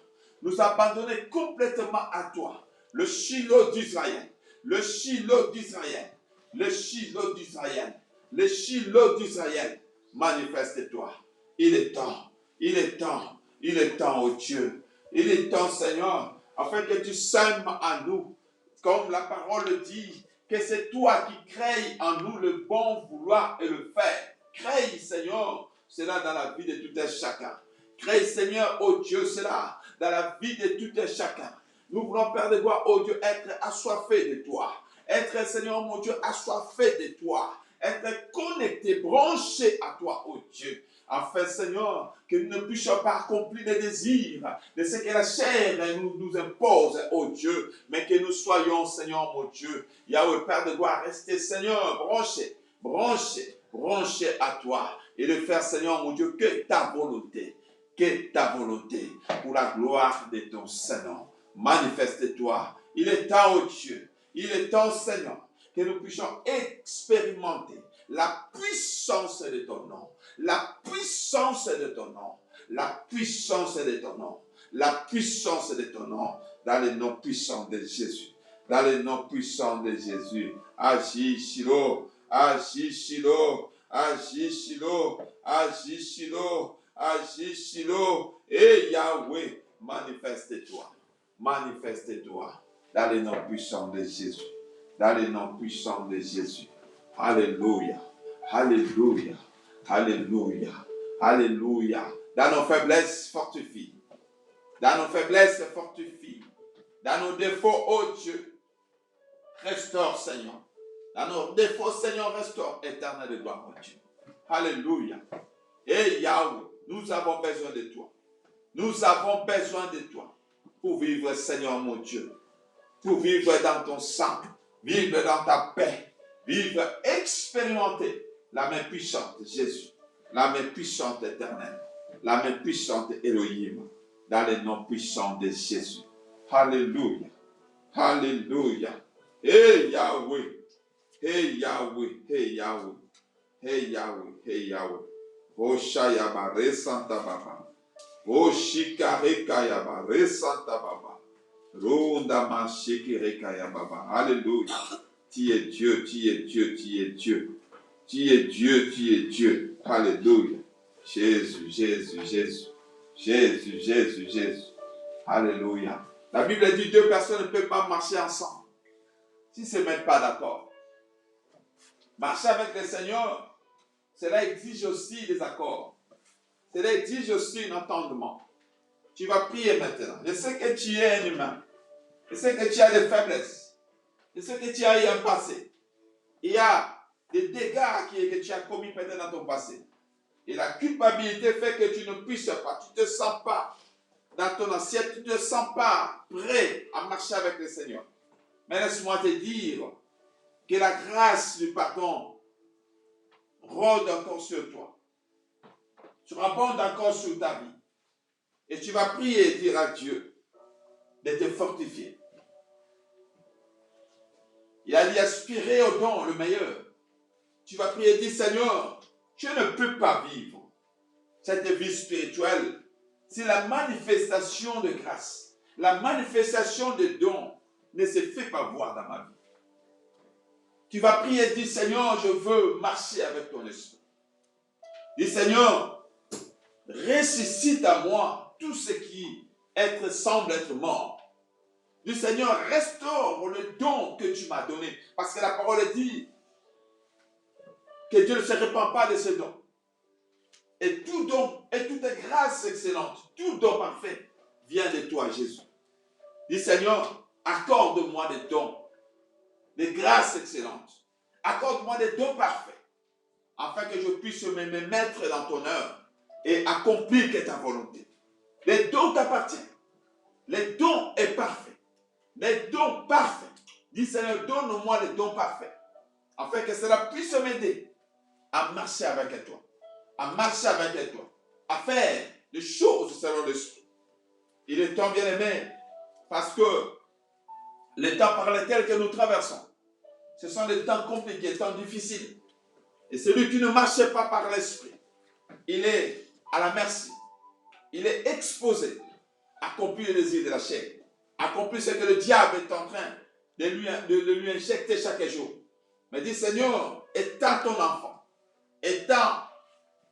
Nous abandonner complètement à toi. Le Shiloh d'Israël. Le Shiloh d'Israël. Le Shiloh d'Israël. Le Shiloh d'Israël. Manifeste-toi. Il est temps. Il est temps. Il est temps, oh Dieu. Il est temps, Seigneur, afin que tu sèmes en nous, comme la parole le dit, que c'est toi qui crées en nous le bon vouloir et le faire. Crée, Seigneur, cela dans la vie de tout un chacun. Crée, Seigneur, oh Dieu, cela dans la vie de tout un chacun. Nous voulons, Père de gloire, oh Dieu, être assoiffés de toi. Être, Seigneur, mon Dieu, assoiffés de toi. Être connectés, branchés à toi, oh Dieu. Afin, Seigneur, que nous ne puissions pas accomplir les désirs de ce que la chair nous impose, oh Dieu, mais que nous soyons, Seigneur, mon Dieu, Yahweh, Père de gloire, rester, Seigneur, branché à toi, et de faire, Seigneur, mon Dieu, que ta volonté, pour la gloire de ton Saint-Nom. Manifeste-toi. Il est temps, oh Dieu, il est temps, Seigneur, que nous puissions expérimenter la puissance de ton nom. La puissance de ton nom. La puissance de ton nom. La puissance de ton nom. Dans le nom puissant de Jésus. Dans le nom puissant de Jésus. Agis, Shiloh. Agis, Shiloh. Agis, Shiloh. Agis, Shiloh. Agis, Shiloh. Et Yahweh, manifeste-toi. Manifeste-toi. Dans le nom puissant de Jésus. Dans le nom puissant de Jésus. Alléluia. Alléluia. Alléluia. Alléluia. Dans nos faiblesses, fortifie. Dans nos faiblesses, fortifie. Dans nos défauts, oh Dieu, restaure, Seigneur. Dans nos défauts, Seigneur, restaure. Éternel de gloire, oh Dieu. Alléluia. Et Yahweh, nous avons besoin de toi. Nous avons besoin de toi pour vivre, Seigneur, mon Dieu. Pour vivre dans ton sang. Vivre dans ta paix. Vivre, expérimenter la main puissante de Jésus, la main puissante éternelle, la main puissante Elohim, dans le nom puissant de Jésus. Alléluia. Alléluia. Hey Yahweh. Hey Yahweh. Hey Yahweh. Hey Yahweh. Hey Yahweh. Oshayaba resanta baba. Oshikareka yaba resanta baba. Ronda mashikireka yaba baba. Alléluia. Tu es Dieu, tu es Dieu, tu es Dieu. Tu es Dieu, tu es Dieu. Alléluia. Jésus, Jésus, Jésus. Jésus, Jésus, Jésus. Alléluia. La Bible dit 2 personnes ne peuvent pas marcher ensemble s'ils ne se mettent pas d'accord. Marcher avec le Seigneur, cela exige aussi des accords. Cela exige aussi un entendement. Tu vas prier maintenant. Je sais que tu es un humain. Je sais que tu as des faiblesses. Je sais que tu as eu un passé. Il y a des dégâts que tu as commis peut-être dans ton passé. Et la culpabilité fait que tu ne puisses pas, tu ne te sens pas dans ton assiette, tu ne te sens pas prêt à marcher avec le Seigneur. Mais laisse-moi te dire que la grâce du pardon rôde encore sur toi. Tu rabondes encore sur ta vie. Et tu vas prier et dire à Dieu de te fortifier. Il a dit aspirer au don le meilleur. Tu vas prier et dire Seigneur, je ne peux pas vivre cette vie spirituelle si la manifestation de grâce, la manifestation de dons ne se fait pas voir dans ma vie. Tu vas prier et dire Seigneur, je veux marcher avec ton esprit. Dis Seigneur, ressuscite à moi tout ce qui semble être mort. Dis Seigneur, restaure le don que tu m'as donné. Parce que la parole dit que Dieu ne se répand pas de ses dons. Et tout don, et toute grâce excellente, tout don parfait vient de toi, Jésus. Dis Seigneur, accorde-moi des dons, des grâces excellentes. Accorde-moi des dons parfaits, afin que je puisse me mettre dans ton œuvre et accomplir que ta volonté. Les dons t'appartiennent. Les dons est parfait. Les dons parfaits. Dis Seigneur, donne-moi les dons parfaits, afin que cela puisse m'aider à marcher avec toi, à marcher avec toi, à faire des choses selon l'esprit. Il est temps, bien-aimé, parce que les temps par lesquels que nous traversons, ce sont des temps compliqués, des temps difficiles. Et celui qui ne marche pas par l'esprit, il est à la merci. Il est exposé à accomplir les désirs de la chair, accomplir ce que le diable est en train de lui injecter chaque jour. Mais dis Seigneur, étant ton enfant, étant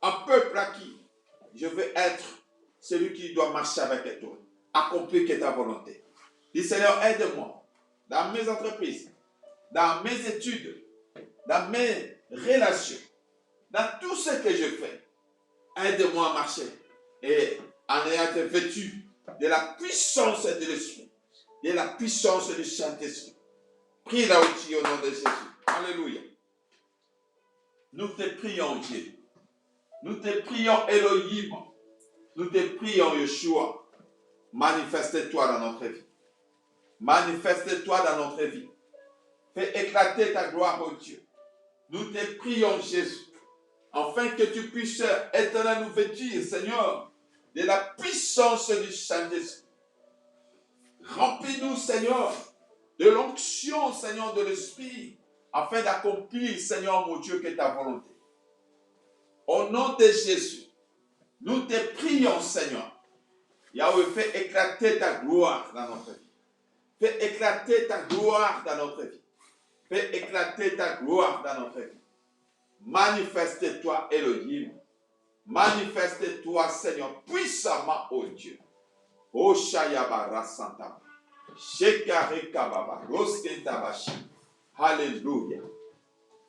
un peuple à qui je veux être celui qui doit marcher avec toi, accomplir que ta volonté. Dis Seigneur, aide-moi dans mes entreprises, dans mes études, dans mes relations, dans tout ce que je fais. Aide-moi à marcher et en ayant été vêtu de la puissance de l'Esprit, de la puissance du Saint-Esprit. Prie là aussi au nom de Jésus. Alléluia. Nous te prions, Dieu. Nous te prions, Elohim. Nous te prions, Yeshua. Manifeste-toi dans notre vie. Manifeste-toi dans notre vie. Fais éclater ta gloire, oh Dieu. Nous te prions, Jésus, afin que tu puisses éternellement nous vêtir, Seigneur, de la puissance du Saint-Esprit. Remplis-nous, Seigneur, de l'onction, Seigneur, de l'Esprit, afin d'accomplir, Seigneur, mon Dieu, que ta volonté. Au nom de Jésus, nous te prions, Seigneur. Yahweh, fais éclater ta gloire dans notre vie. Fais éclater ta gloire dans notre vie. Fais éclater ta gloire dans notre vie. Manifeste-toi, Elohim. Manifeste-toi, Seigneur, puissamment, ô Dieu. O Shayabara Santa. Shekareka Baba. Roskentabashi. Alléluia.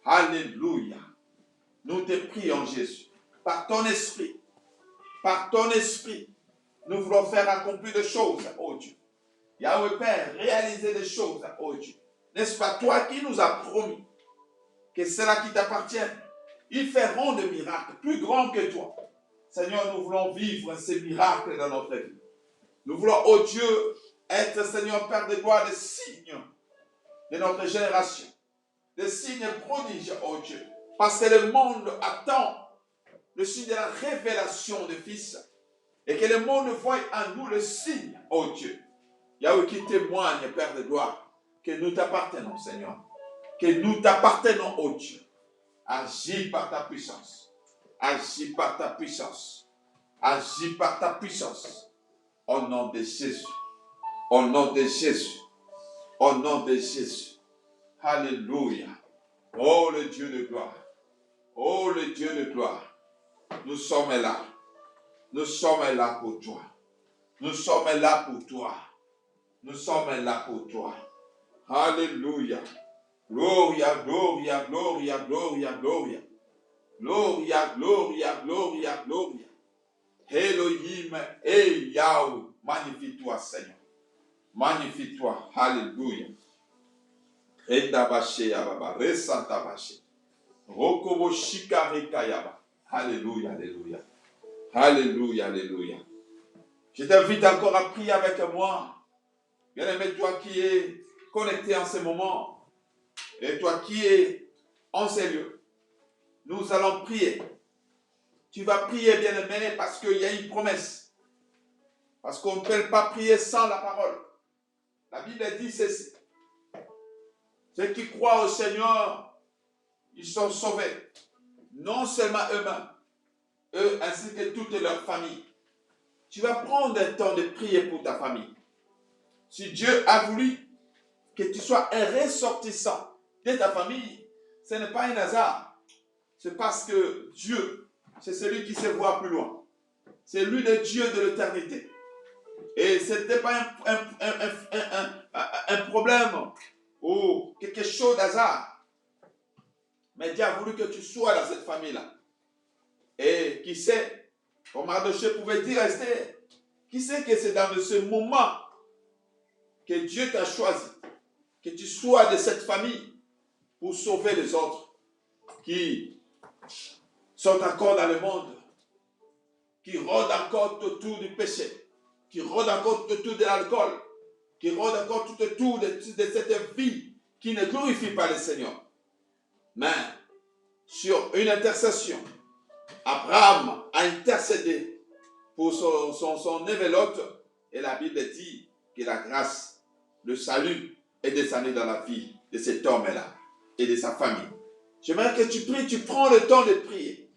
Alléluia. Nous te prions, Jésus. Par ton esprit. Par ton esprit. Nous voulons faire accomplir des choses, ô Dieu. Yahweh Père, réaliser des choses, ô Dieu. N'est-ce pas toi qui nous as promis que c'est là qui t'appartient? Ils feront des miracles plus grands que toi. Seigneur, nous voulons vivre ces miracles dans notre vie. Nous voulons, ô Dieu, être, Seigneur, Père de gloire, des signes de notre génération. Des signes prodiges, ô Dieu. Parce que le monde attend le signe de la révélation du Fils. Et que le monde voie en nous le signe, ô Dieu. Yahweh qui témoigne, Père de gloire, que nous t'appartenons, Seigneur. Que nous t'appartenons, ô Dieu. Agis par ta puissance. Agis par ta puissance. Agis par ta puissance. Au nom de Jésus. Au nom de Jésus. Au nom de Jésus. Alléluia. Oh le Dieu de gloire. Oh, le Dieu de gloire, nous sommes là. Nous sommes là pour toi. Nous sommes là pour toi. Nous sommes là pour toi. Alléluia. Gloria, gloria, gloria, gloria, gloria. Gloria, gloria, gloria, gloria. Elohim et Yahweh. Magnifie-toi, Seigneur. Magnifie-toi. Alléluia. Redabaché yababa. Resantabaché. Rokobo shikareka yaba. Alléluia, alléluia. Alléluia, alléluia. Je t'invite encore à prier avec moi. Bien-aimé, toi qui es connecté en ce moment, et toi qui es en ces lieux, nous allons prier. Tu vas prier, bien-aimé, parce qu'il y a une promesse. Parce qu'on ne peut pas prier sans la parole. La Bible dit ceci. Ceux qui croient au Seigneur, ils sont sauvés. Non seulement eux-mêmes, eux ainsi que toute leur famille. Tu vas prendre un temps de prier pour ta famille. Si Dieu a voulu que tu sois un ressortissant de ta famille, ce n'est pas un hasard. C'est parce que Dieu, c'est celui qui sait voir plus loin. C'est lui le Dieu de l'éternité. Et ce n'était pas un problème ou quelque chose d'hasard. Mais Dieu a voulu que tu sois dans cette famille-là. Et qui sait, comme Mardochée pouvait dire à Esther, qui sait que c'est dans ce moment que Dieu t'a choisi, que tu sois de cette famille pour sauver les autres qui sont encore dans le monde, qui rôdent encore autour du péché, qui rôdent encore autour de l'alcool, qui rôdent encore tout autour de cette vie qui ne glorifie pas le Seigneur. Mais sur une intercession, Abraham a intercédé pour son évelote et la Bible dit que la grâce, le salut est descendu dans la vie de cet homme-là et de sa famille. J'aimerais que tu pries, tu prends le temps de prier,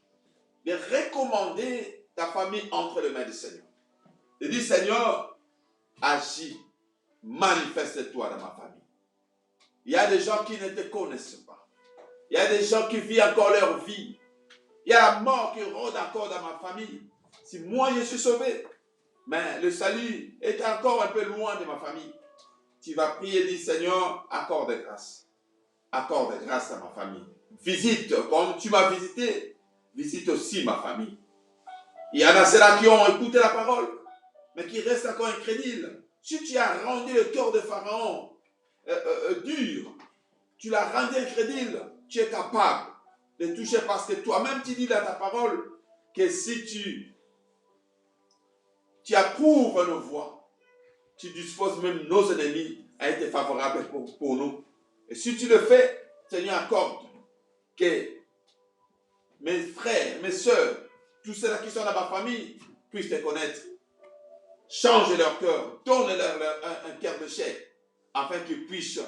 de recommander ta famille entre les mains du Seigneur. De dire, Seigneur, agis, manifeste-toi dans ma famille. Il y a des gens qui ne te connaissent pas. Il y a des gens qui vivent encore leur vie. Il y a la mort qui rôde encore dans ma famille. Si moi je suis sauvé, mais le salut est encore un peu loin de ma famille. Tu vas prier et dire, Seigneur, accorde grâce. Accorde grâce à ma famille. Visite, comme tu m'as visité, visite aussi ma famille. Il y en a ceux-là qui ont écouté la parole, mais qui restent encore incrédules. Si tu as rendu le cœur de Pharaon dur, tu l'as rendu incrédule, tu es capable de toucher parce que toi-même tu dis dans ta parole que si tu approuves nos voies, tu disposes même nos ennemis à être favorables pour nous. Et si tu le fais, Seigneur, accorde que mes frères, mes soeurs, tous ceux-là qui sont dans ma famille puissent te connaître. Change leur cœur, donne-leur un cœur de chair, afin qu'ils puissent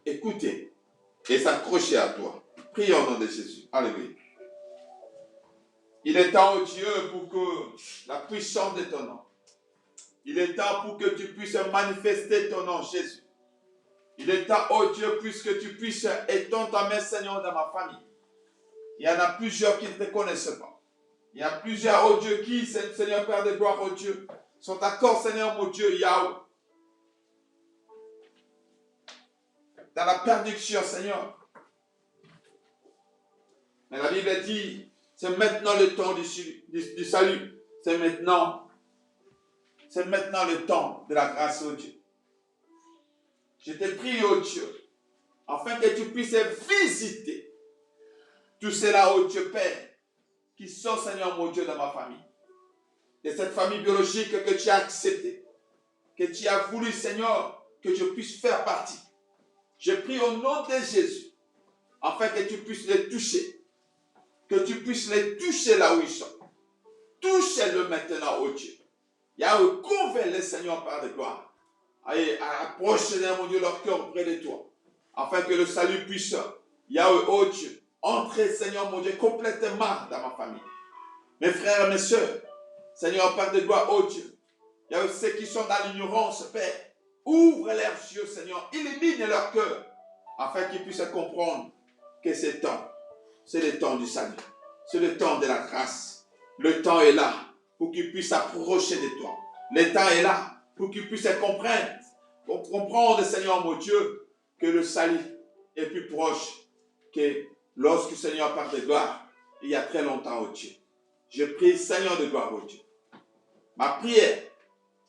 écouter et s'accrocher à toi. Prions au nom de Jésus. Alléluia. Il est temps, oh Dieu, pour que la puissance de ton nom, il est temps pour que tu puisses manifester ton nom, Jésus. Il est temps, oh Dieu, puisque tu puisses étendre ta main, Seigneur, dans ma famille. Il y en a plusieurs qui ne te connaissent pas. Il y a plusieurs, oh Dieu, qui, Seigneur Père de gloire, oh Dieu, sont d'accord, Seigneur, mon Dieu, Yahweh. Dans la perdition, Seigneur. Mais la Bible dit, c'est maintenant le temps du salut. C'est maintenant le temps de la grâce, oh Dieu. Je te prie, oh Dieu, afin que tu puisses visiter tous ceux-là, oh Dieu Père, qui sont, Seigneur, mon Dieu, dans ma famille. De cette famille biologique que tu as acceptée, que tu as voulu, Seigneur, que je puisse faire partie. Je prie au nom de Jésus, afin que tu puisses les toucher. Que tu puisses les toucher là où ils sont. Touche-le maintenant, oh Dieu. Yahweh, convainc-les, Seigneur, par de gloire. Allez, approche, Seigneur, mon Dieu, leur cœur auprès de toi. Afin que le salut puisse, Yahweh, oh Dieu, entrer, Seigneur, mon Dieu, complètement dans ma famille. Mes frères et mes soeurs, Seigneur, Père de gloire, oh Dieu. Yahweh, ceux qui sont dans l'ignorance, Père, ouvre leurs yeux, Seigneur, illumine leur cœur, afin qu'ils puissent comprendre que c'est temps. c'est le temps du salut. C'est le temps de la grâce. Le temps est là pour qu'ils puissent s'approcher de toi. Le temps est là pour qu'ils puissent comprendre, Seigneur mon Dieu, que le salut est plus proche que lorsque Seigneur parle de gloire, il y a très longtemps, oh Dieu. Je prie, Seigneur de gloire, oh Dieu. Ma prière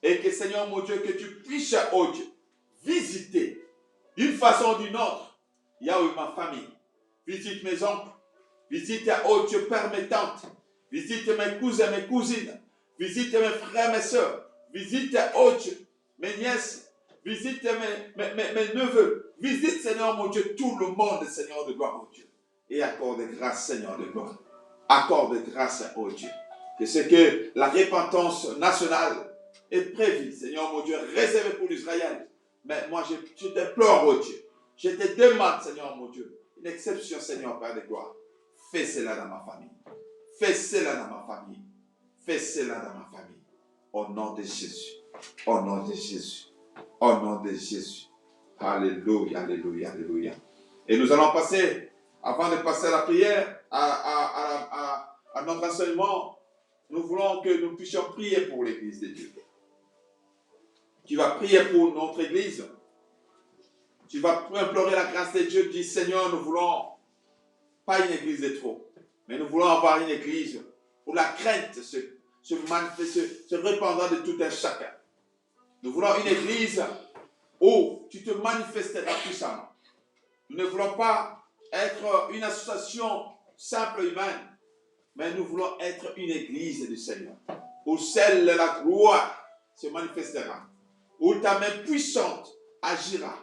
est que, Seigneur mon Dieu, que tu puisses, oh Dieu, visiter d'une façon ou d'une autre, Yahweh, ma famille. Visite mes oncles, visite, oh Dieu, père, mes tantes, visite mes cousins, mes cousines, visite mes frères, mes soeurs, visite, oh Dieu, mes nièces, visite mes neveux, visite, Seigneur mon Dieu, tout le monde, Seigneur de gloire, oh Dieu, et accorde grâce, Seigneur de gloire. Accorde grâce, oh Dieu, que c'est que la repentance nationale est prévue, Seigneur mon Dieu, réservée pour l'Israël. Mais moi, je te pleure, oh Dieu. Je te demande, Seigneur mon Dieu, une exception, Seigneur, Père de gloire. Fais cela dans ma famille. Fais cela dans ma famille. Fais cela dans ma famille. Au nom de Jésus. Au nom de Jésus. Au nom de Jésus. Alléluia, alléluia, alléluia. Et nous allons passer, avant de passer à la prière, à notre enseignement, nous voulons que nous puissions prier pour l'Église de Dieu. Tu vas prier pour notre Église. Tu vas implorer la grâce de Dieu. Dis, Seigneur, nous voulons pas une Église de trop, mais nous voulons avoir une Église où la crainte se manifeste, se répandra de tout un chacun. Nous voulons une Église où tu te manifesteras puissamment. Nous ne voulons pas être une association simple humaine, mais nous voulons être une Église du Seigneur, où seule la gloire se manifestera, où ta main puissante agira.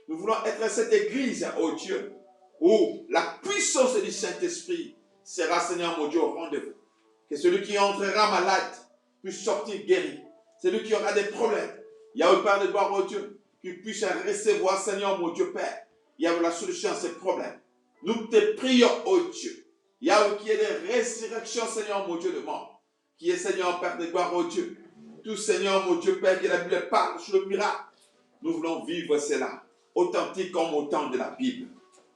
Nous voulons être cette Église, oh Dieu, où la puissance du Saint-Esprit sera, Seigneur mon Dieu, au rendez-vous. Que celui qui entrera malade puisse sortir guéri. Celui qui aura des problèmes, il y a le Père de gloire, oh Dieu, qui puisse recevoir, Seigneur mon Dieu, Père. Il y a la solution à ces problèmes. Nous te prions, oh Dieu. Il y a qui est des résurrections, Seigneur mon Dieu, de mort. Qui est, Seigneur, Père de gloire, oh Dieu. Tout, Seigneur mon Dieu, Père, que la Bible parle sur le miracle. Nous voulons vivre cela, authentique comme au temps de la Bible,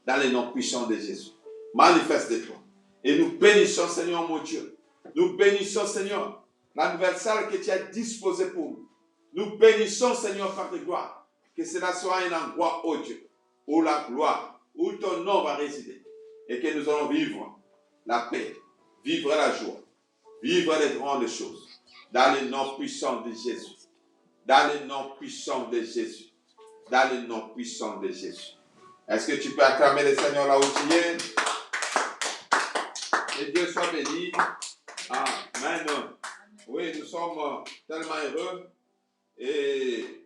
dans les noms puissants de Jésus. Manifeste-toi. Et nous bénissons, Seigneur mon Dieu. Nous bénissons, Seigneur, la nouvelle salle que tu as disposée pour nous. Nous bénissons, Seigneur, Père de gloire, que cela soit un endroit, oh Dieu, où la gloire, où ton nom va résider, et que nous allons vivre la paix, vivre la joie, vivre les grandes choses, dans le nom puissant de Jésus, dans le nom puissant de Jésus, dans le nom puissant de Jésus. Est-ce que tu peux acclamer le Seigneur là où tu es? Que Dieu soit béni. Amen. Oui, nous sommes tellement heureux. Et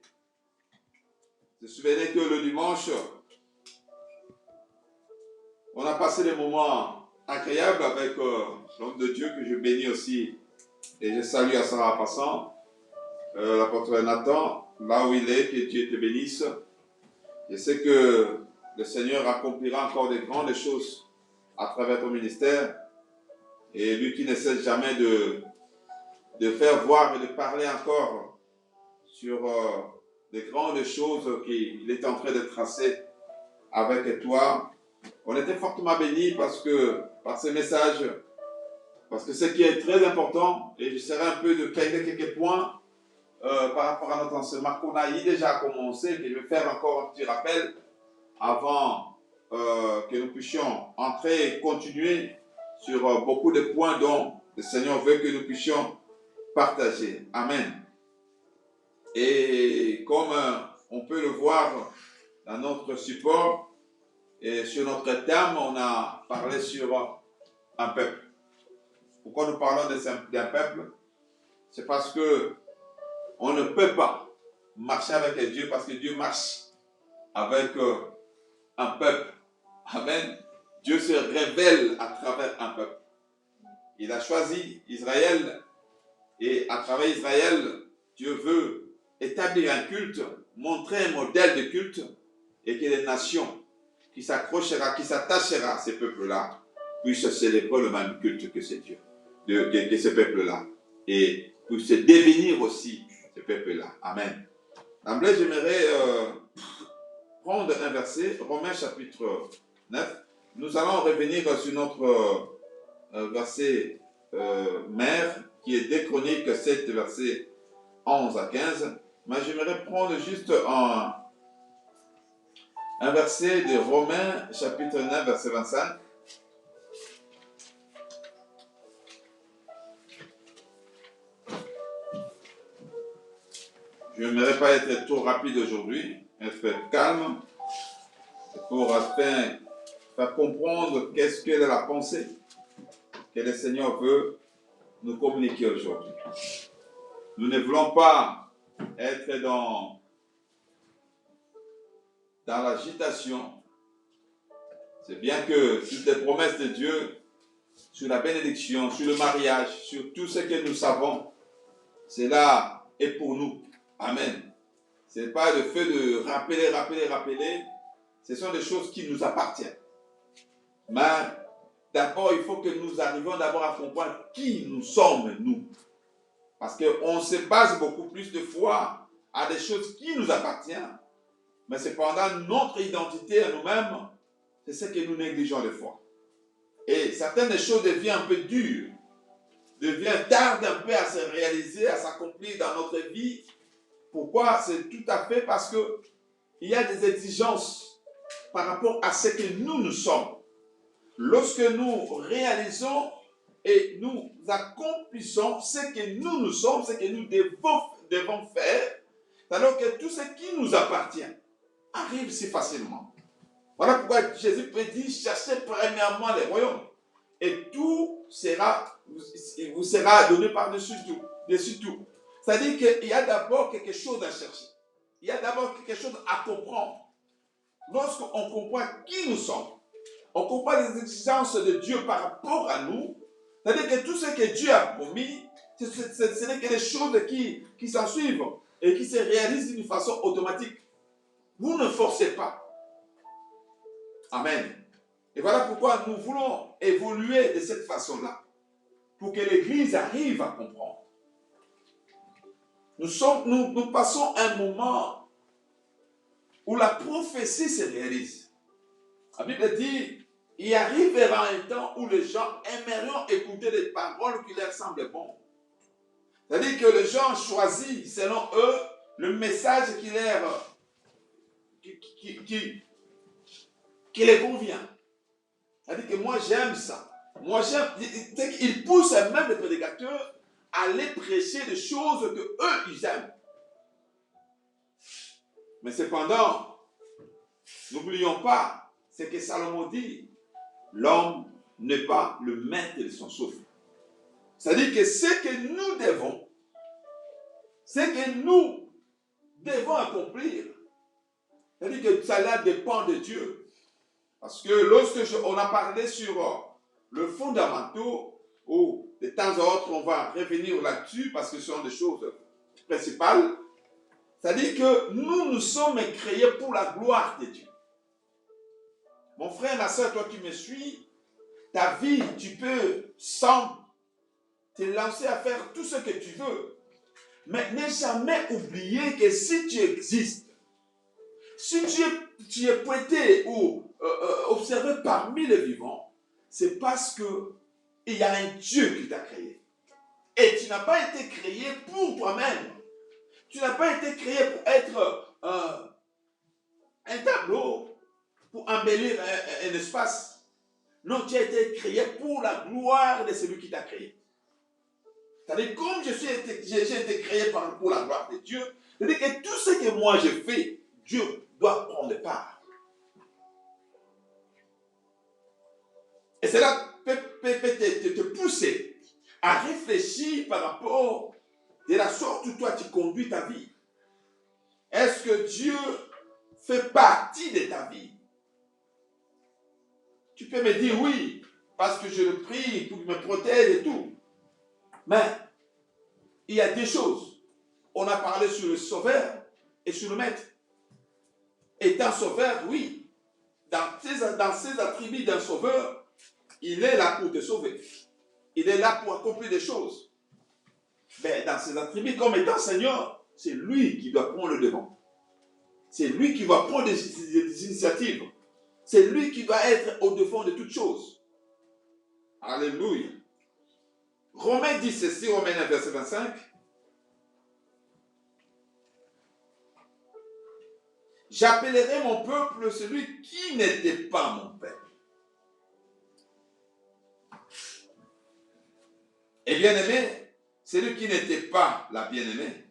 je me souvenais que le dimanche, on a passé des moments agréables avec l'homme de Dieu que je bénis aussi. Et je salue à Sarah passant, l'apôtre Nathan, là où il est, que Dieu te bénisse. Je sais que le Seigneur accomplira encore de grandes choses à travers ton ministère. Et lui qui ne cesse jamais de faire voir et de parler encore sur des grandes choses qu'il est en train de tracer avec toi. On était fortement bénis par ce message, parce que ce qui est très important, et j'essaierai un peu de peigner quelques points par rapport à notre enseignement qu'on a déjà commencé, que je vais faire encore un petit rappel avant que nous puissions entrer et continuer sur beaucoup de points dont le Seigneur veut que nous puissions partager. Amen. Et comme on peut le voir dans notre support, et sur notre thème, on a parlé sur un peuple. Pourquoi nous parlons d'un peuple? C'est parce que on ne peut pas marcher avec Dieu, parce que Dieu marche avec un peuple. Amen. Dieu se révèle à travers un peuple. Il a choisi Israël, et à travers Israël, Dieu veut établir un culte, montrer un modèle de culte, et que les nations qui s'accrochera, qui s'attachera à ces peuples-là, puissent célébrer le même culte que ces dieux, que ce peuple-là, et puissent devenir aussi ce peuple-là. Amen. D'emblée, j'aimerais prendre un verset, Romains chapitre 9. nous allons revenir sur notre verset mère, qui est 2 Chroniques 7, versets 11 à 15. Mais j'aimerais prendre juste un verset de Romains, chapitre 9, verset 25. Je n'aimerais pas être trop rapide aujourd'hui, être calme, pour afin faire comprendre qu'est-ce que la pensée que le Seigneur veut nous communiquer aujourd'hui. Nous ne voulons pas être dans l'agitation. C'est bien que toutes les promesses de Dieu sur la bénédiction, sur le mariage, sur tout ce que nous savons, cela est pour nous. Amen. Ce n'est pas le fait de rappeler. Ce sont des choses qui nous appartiennent. Mais d'abord, il faut que nous arrivions d'abord à comprendre qui nous sommes, nous. Parce qu'on se base beaucoup plus de fois à des choses qui nous appartiennent. Mais cependant, notre identité à nous-mêmes, c'est ce que nous négligeons des fois. Et certaines choses deviennent un peu dures, tardent un peu à se réaliser, à s'accomplir dans notre vie. Pourquoi? C'est tout à fait parce qu'il y a des exigences par rapport à ce que nous sommes. Lorsque nous réalisons et nous accomplissons ce que nous sommes, ce que nous devons faire, alors que tout ce qui nous appartient arrive si facilement. Voilà pourquoi Jésus peut dire, cherchez premièrement les royaumes et tout vous sera donné par-dessus tout. C'est-à-dire qu'il y a d'abord quelque chose à chercher. Il y a d'abord quelque chose à comprendre. Lorsqu'on comprend qui nous sommes, on comprend les exigences de Dieu par rapport à nous, c'est-à-dire que tout ce que Dieu a promis, ce n'est que des choses qui s'en suivent et qui se réalisent d'une façon automatique. Vous ne forcez pas. Amen. Et voilà pourquoi nous voulons évoluer de cette façon-là, pour que l'Église arrive à comprendre. Nous passons un moment où la prophétie se réalise. La Bible dit, il arrivera un temps où les gens aimeraient écouter des paroles qui leur semblent bonnes. C'est-à-dire que les gens choisissent, selon eux, le message qui les convient. C'est-à-dire que moi, j'aime ça. Ils poussent même les prédicateurs à aller prêcher des choses que eux ils aiment. Mais cependant, n'oublions pas ce que Salomon dit. L'homme n'est pas le maître de son souffle. C'est-à-dire que ce que nous devons accomplir, c'est-à-dire que cela dépend de Dieu. Parce que lorsque on a parlé sur le fondamental, où de temps à autre on va revenir là-dessus parce que ce sont des choses principales, c'est-à-dire que nous sommes créés pour la gloire de Dieu. Mon frère, ma soeur, toi qui me suis, ta vie, tu peux sans te lancer à faire tout ce que tu veux. Mais n'aie jamais oublié que si tu existes, si tu es prêté ou observé parmi les vivants, c'est parce qu'il y a un Dieu qui t'a créé. Et tu n'as pas été créé pour toi-même. Tu n'as pas été créé pour être un tableau, pour embellir un espace. Non, tu as été créé pour la gloire de celui qui t'a créé. C'est-à-dire, comme j'ai été créé pour la gloire de Dieu, c'est-à-dire que tout ce que moi je fais, Dieu doit prendre part. Et cela peut te pousser à réfléchir par rapport de la sorte où toi tu conduis ta vie. Est-ce que Dieu fait partie de ta vie? Tu peux me dire oui, parce que je le prie pour qu'il me protège et tout. Mais il y a des choses. On a parlé sur le sauveur et sur le maître. Étant sauveur, oui, dans ses attributs d'un sauveur, il est là pour te sauver. Il est là pour accomplir des choses. Mais dans ses attributs comme étant Seigneur, c'est lui qui doit prendre le devant. C'est lui qui va prendre des initiatives. c'est lui qui doit être au-devant de toutes choses. Alléluia. Romains dit ceci, Romains 1, verset 25. J'appellerai mon peuple celui qui n'était pas mon peuple. Et bien-aimé, celui qui n'était pas la bien-aimée.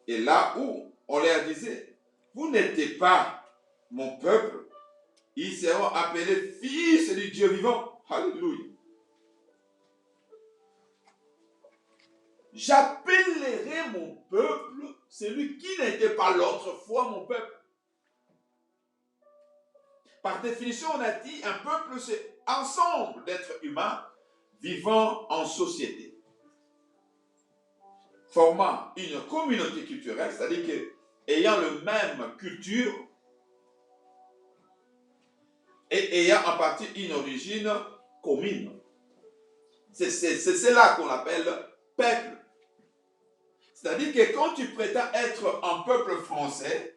Et là où on leur disait, vous n'êtes pas mon peuple, ils seront appelés fils du Dieu vivant. Alléluia. J'appellerai mon peuple celui qui n'était pas l'autre fois mon peuple. Par définition, on a dit un peuple, c'est ensemble d'êtres humains vivant en société, formant une communauté culturelle, c'est-à-dire que ayant le même culture et ayant en partie une origine commune. C'est cela qu'on appelle peuple. C'est-à-dire que quand tu prétends être un peuple français,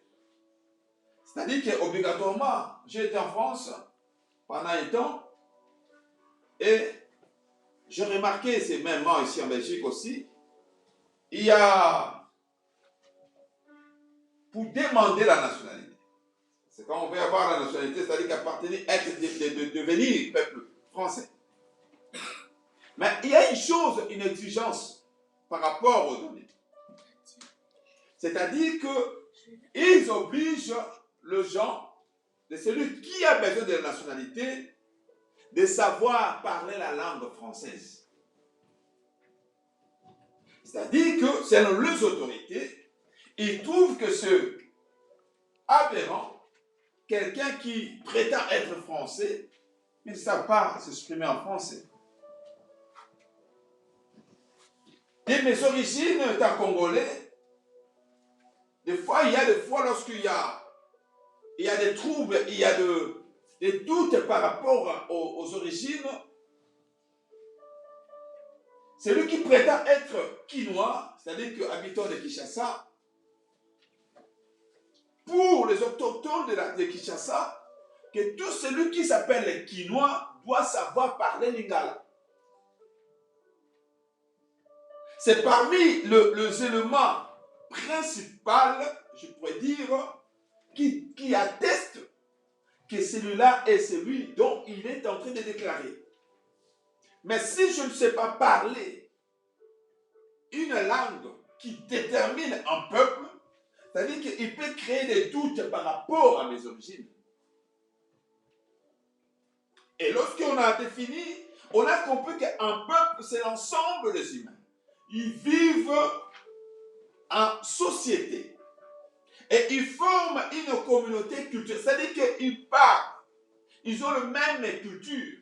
c'est-à-dire qu'obligatoirement, j'ai été en France pendant un temps et j'ai remarqué, c'est même moi ici en Belgique aussi, il y a, pour demander la nationalité, c'est quand on veut avoir la nationalité, c'est-à-dire qu'appartenir, être, de devenir peuple français. Mais il y a une chose, une exigence par rapport aux données. C'est-à-dire qu'ils obligent le gens, de celui qui a besoin de la nationalité, de savoir parler la langue française. C'est-à-dire que, selon les autorités, ils trouvent que c'est aberrant, quelqu'un qui prétend être français, mais ne sait pas s'exprimer en français. Et mes origines étant congolais, des fois, lorsqu'il y a des troubles, il y a des doutes par rapport aux origines, celui qui prétend être Kinois, c'est-à-dire qu'habitant de Kinshasa, pour les autochtones de Kinshasa, que tout celui qui s'appelle Kinois doit savoir parler lingala. C'est parmi les éléments principaux, je pourrais dire, qui atteste que celui-là est celui dont il est en train de déclarer. Mais si je ne sais pas parler une langue qui détermine un peuple, c'est-à-dire qu'il peut créer des doutes par rapport à mes origines. Et lorsqu'on a défini, on a compris qu'un peuple, c'est l'ensemble des humains. Ils vivent en société. Et ils forment une communauté culturelle. C'est-à-dire qu'ils parlent. Ils ont le même culture.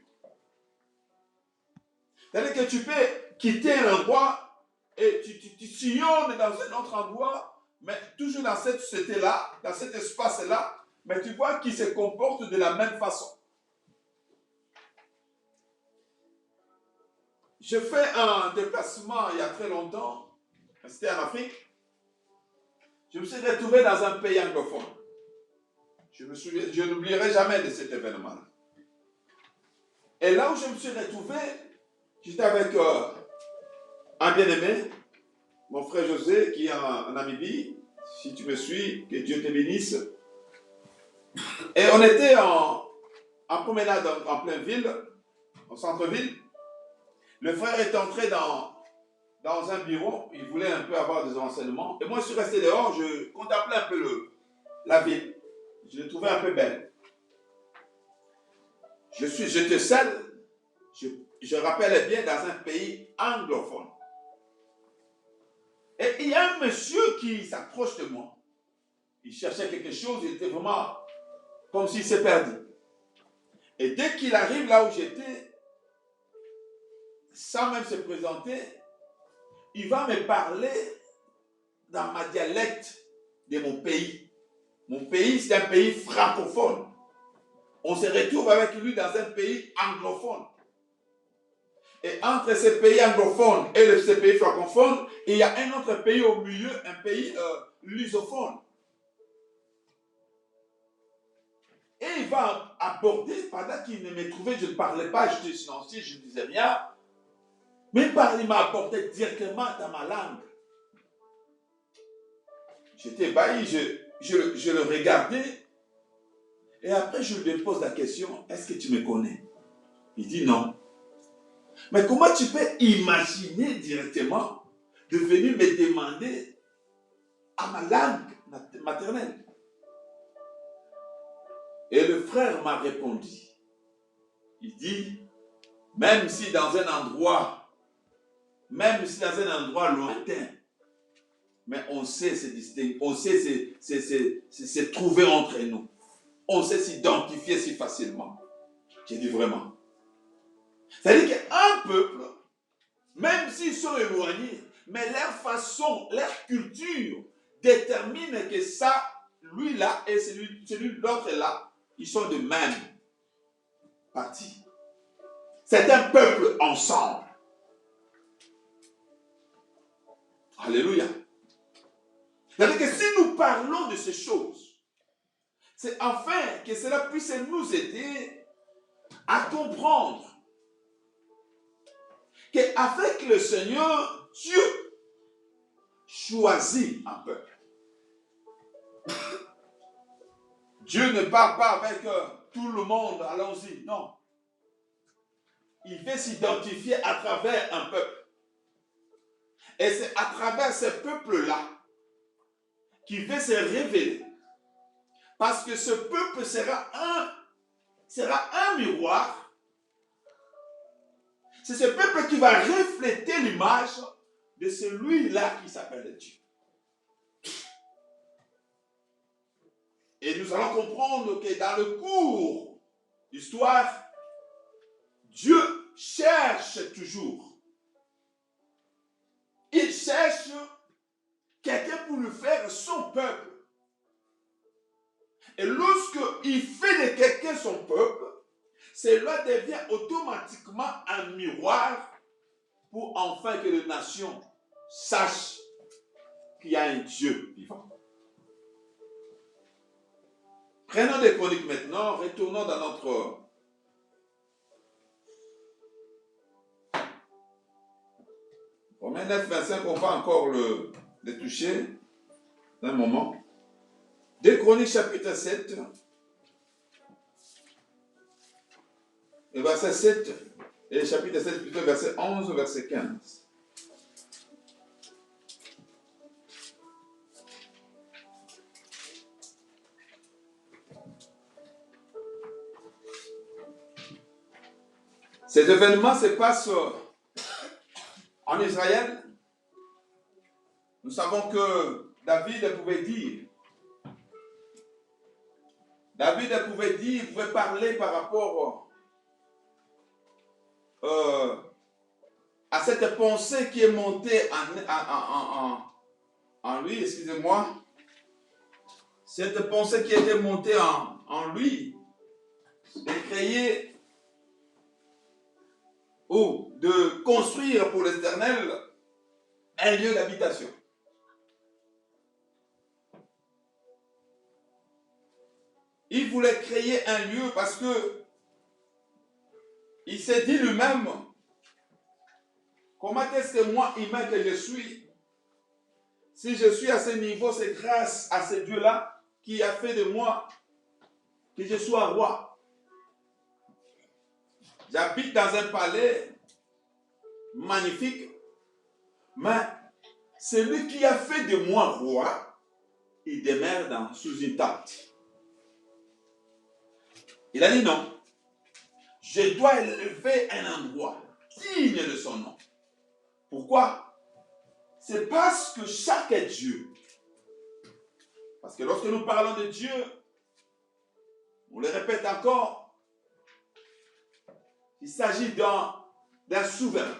C'est-à-dire que tu peux quitter un endroit et tu sillonnes dans un autre endroit, mais toujours dans cette société-là, dans cet espace-là, mais tu vois qu'ils se comportent de la même façon. J'ai fait un déplacement il y a très longtemps, c'était en Afrique. Je me suis retrouvé dans un pays anglophone. Je n'oublierai jamais de cet événement-là. Et là où je me suis retrouvé, j'étais avec un bien-aimé, mon frère José, qui est en Namibie. Si tu me suis, que Dieu te bénisse. Et on était en promenade en pleine ville, au centre-ville. Le frère est entré dans un bureau, il voulait un peu avoir des renseignements. Et moi, je suis resté dehors, je contemplais un peu la ville. Je l'ai trouvée un peu belle. J'étais seul, je rappelle bien, dans un pays anglophone. Et il y a un monsieur qui s'approche de moi. Il cherchait quelque chose, il était vraiment comme s'il s'est perdu. Et dès qu'il arrive là où j'étais, sans même se présenter, il va me parler dans ma dialecte de mon pays. Mon pays, c'est un pays francophone. On se retrouve avec lui dans un pays anglophone. Et entre ces pays anglophones et ces pays francophones, il y a un autre pays au milieu, un pays lusophone. Et il va aborder, pendant qu'il ne me trouvait, je ne parlais pas, j'étais silencieux, je ne disais rien. Mais il m'a abordé directement dans ma langue. J'étais ébahi, je le regardais. Et après, je lui pose la question, est-ce que tu me connais? Il dit non. Mais comment tu peux imaginer directement de venir me demander à ma langue maternelle? Et le frère m'a répondu. Il dit, même si dans un endroit lointain, mais on sait se distinguer, on sait se trouver entre nous. On sait s'identifier si facilement. J'ai dit vraiment. C'est-à-dire qu'un peuple, même s'ils sont éloignés, mais leur façon, leur culture détermine que ça, lui-là et celui l'autre-là, ils sont de même parti. C'est un peuple ensemble. Alléluia. C'est-à-dire que si nous parlons de ces choses, c'est afin que cela puisse nous aider à comprendre qu'avec le Seigneur, Dieu choisit un peuple. Dieu ne parle pas avec tout le monde, allons-y, non. Il veut s'identifier à travers un peuple. Et c'est à travers ce peuple-là qu'il veut se révéler. Parce que ce peuple sera un miroir. C'est ce peuple qui va refléter l'image de celui-là qui s'appelle Dieu. Et nous allons comprendre que dans le cours d'histoire, Dieu cherche toujours. Il cherche quelqu'un pour lui faire son peuple. Et lorsqu'il fait de quelqu'un son peuple, cela devient automatiquement un miroir pour enfin que les nations sachent qu'il y a un Dieu vivant. Prenons des chroniques maintenant, retournons dans notre Romains 9, 25, on va encore le toucher d'un moment. 2 Chroniques chapitre 7, et verset 7, et chapitre 7 plutôt verset 11, verset 15. Ces événements se passent en Israël. Nous savons que David pouvait dire, il pouvait parler par rapport à cette pensée qui est montée en lui, excusez-moi, cette pensée qui était montée en lui, de créer ou de construire pour l'Éternel un lieu d'habitation. Il voulait créer un lieu parce que il s'est dit lui-même, comment est-ce que moi, humain que je suis, si je suis à ce niveau, c'est grâce à ce Dieu-là qui a fait de moi que je sois roi. J'habite dans un palais magnifique, mais celui qui a fait de moi roi, il demeure sous une tente. Il a dit non, je dois élever un endroit digne de son nom. Pourquoi? C'est parce que chaque Dieu, parce que lorsque nous parlons de Dieu, on le répète encore, il s'agit d'un souverain,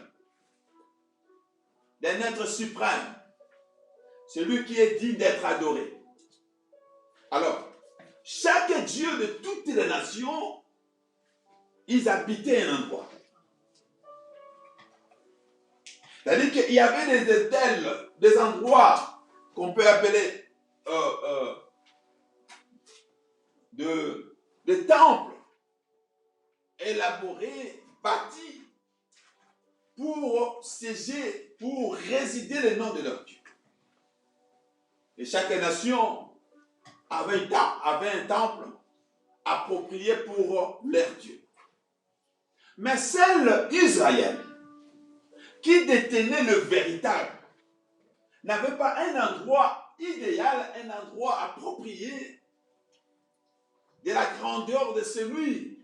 d'un être suprême, celui qui est digne d'être adoré. Alors, chaque Dieu de toutes les nations, ils habitaient un endroit. C'est-à-dire qu'il y avait des hôtels, des endroits qu'on peut appeler des temples élaborés, bâtis pour siéger, pour résider le nom de leur Dieu. Et chaque nation avait un temple approprié pour leur Dieu. Mais seul Israël, qui détenait le véritable, n'avait pas un endroit idéal, un endroit approprié de la grandeur de celui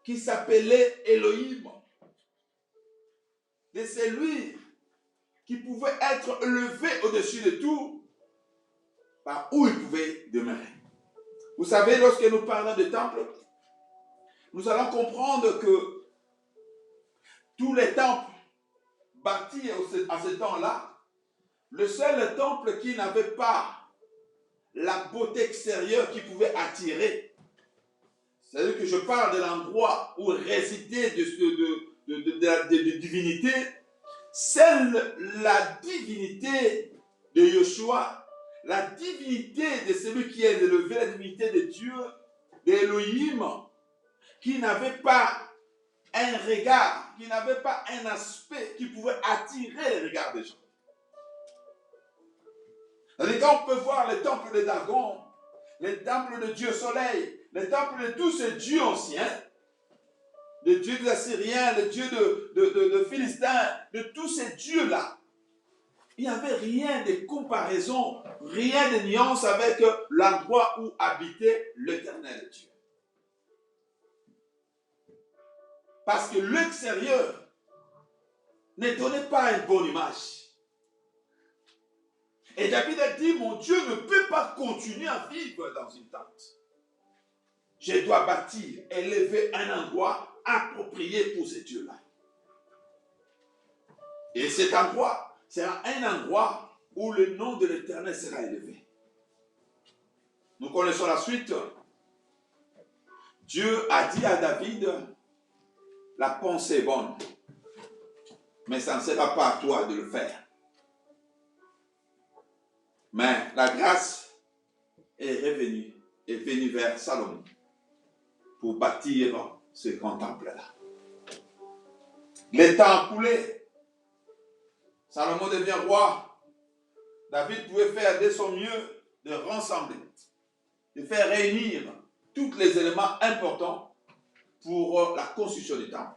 qui s'appelait Elohim, de celui qui pouvait être élevé au-dessus de tout, par où il pouvait demeurer. Vous savez, lorsque nous parlons de temple, nous allons comprendre que tous les temples bâtis à ce temps-là, le seul temple qui n'avait pas la beauté extérieure qui pouvait attirer, c'est-à-dire que je parle de l'endroit où résidait de divinité, seule la divinité de Yoshua, la divinité de celui qui est élevé, la divinité de Dieu, d'Elohim, qui n'avait pas un regard, qui n'avait pas un aspect qui pouvait attirer les regards des gens. Quand on peut voir les temples de Dagon, les temples de Dieu Soleil, les temples de tous ces dieux anciens, le dieu des Assyriens, le dieu de Philistins, de tous ces dieux-là, il n'y avait rien de comparaison, rien de nuance avec l'endroit où habitait l'Éternel Dieu. Parce que l'extérieur ne donnait pas une bonne image. Et David a dit, mon Dieu ne peut pas continuer à vivre dans une tente. Je dois bâtir, élever un endroit approprié pour ce Dieu-là. Et cet endroit sera un endroit où le nom de l'Éternel sera élevé. Nous connaissons la suite. Dieu a dit à David, la pensée est bonne, mais ça ne sera pas à toi de le faire. Mais la grâce est venue vers Salomon pour bâtir ce grand temple-là. Les temps coulés, Salomon devient roi. David pouvait faire de son mieux de rassembler, de faire réunir tous les éléments importants pour la construction du temple.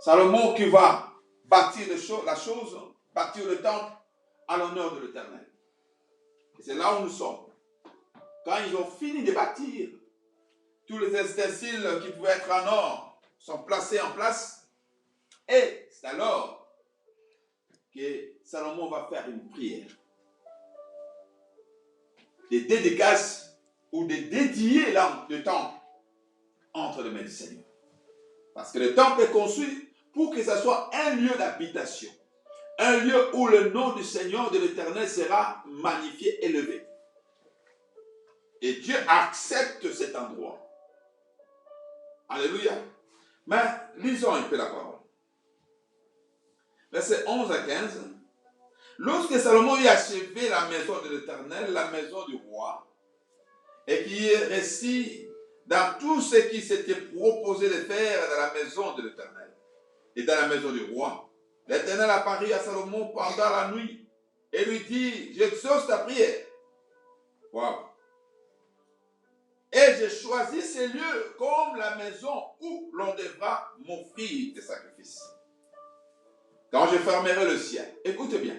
Salomon qui va bâtir bâtir le temple à l'honneur de l'Éternel. Et c'est là où nous sommes. Quand ils ont fini de bâtir, tous les ustensiles qui pouvaient être en or sont placés en place. Et c'est alors que Salomon va faire une prière. Des dédicaces ou de dédier le temple entre les mains du Seigneur. Parce que le temple est conçu pour que ce soit un lieu d'habitation. Un lieu où le nom du Seigneur, de l'Éternel, sera magnifié, élevé. Et Dieu accepte cet endroit. Alléluia. Mais lisons un peu la parole. Versets 11 à 15. Lorsque Salomon eut achevé la maison de l'Éternel, la maison du roi, et qui est réussi dans tout ce qui s'était proposé de faire dans la maison de l'Éternel et dans la maison du roi, l'Éternel apparut à Salomon pendant la nuit et lui dit, j'exauce ta prière. Wow. Et j'ai choisi ces lieux comme la maison où l'on devra m'offrir des sacrifices. Quand je fermerai le ciel, écoute bien.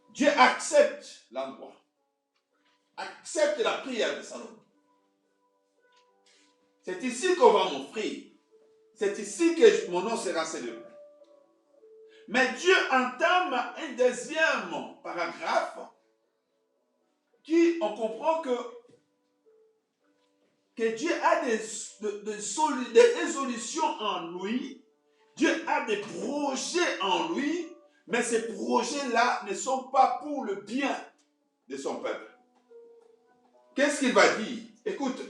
Dieu accepte l'endroit, accepte la prière de Salomon. C'est ici qu'on va m'offrir. C'est ici que mon nom sera célébré. Mais Dieu entame un deuxième paragraphe qui, on comprend que Dieu a des résolutions en lui, Dieu a des projets en lui, mais ces projets-là ne sont pas pour le bien de son peuple. Qu'est-ce qu'il va dire? Écoute.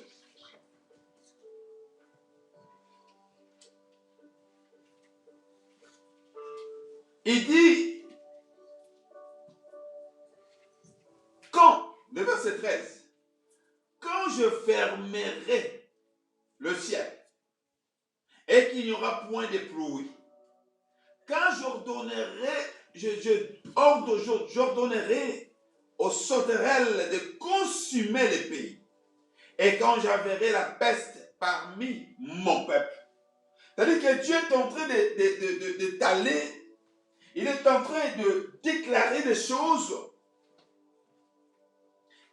Il dit, quand, le verset quand je fermerai le ciel et qu'il n'y aura point de pluie, quand j'ordonnerai aux sauterelles de consumer les pays, et quand j'enverrai la peste parmi mon peuple. C'est-à-dire que Dieu est en train d'étaler, il est en train de déclarer des choses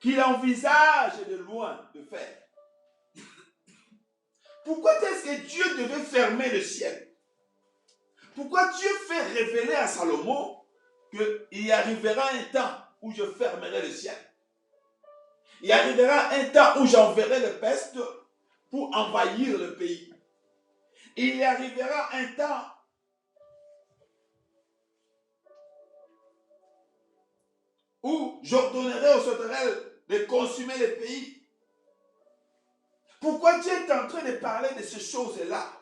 qu'il envisage de loin de faire. Pourquoi est-ce que Dieu devait fermer le ciel? Pourquoi Dieu fait révéler à Salomon qu'il arrivera un temps où je fermerai le ciel? Il arrivera un temps où j'enverrai le peste pour envahir le pays. Il y arrivera un temps où j'ordonnerai aux sauterelles de consumer le pays. Pourquoi Dieu est en train de parler de ces choses-là?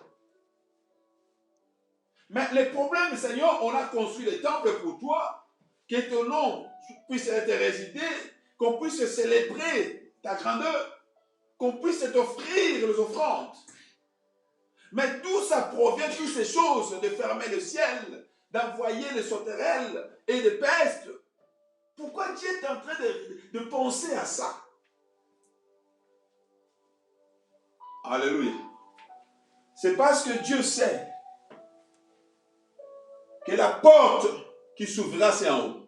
Mais le problème, Seigneur, on a construit le temple pour toi, que ton nom puisse être résidé, qu'on puisse célébrer ta grandeur, qu'on puisse t'offrir les offrandes. Mais d'où ça provient, toutes ces choses, de fermer le ciel, d'envoyer les sauterelles et les pestes? Pourquoi Dieu est en train de penser à ça? Alléluia. C'est parce que Dieu sait que la porte qui s'ouvrira, c'est en haut.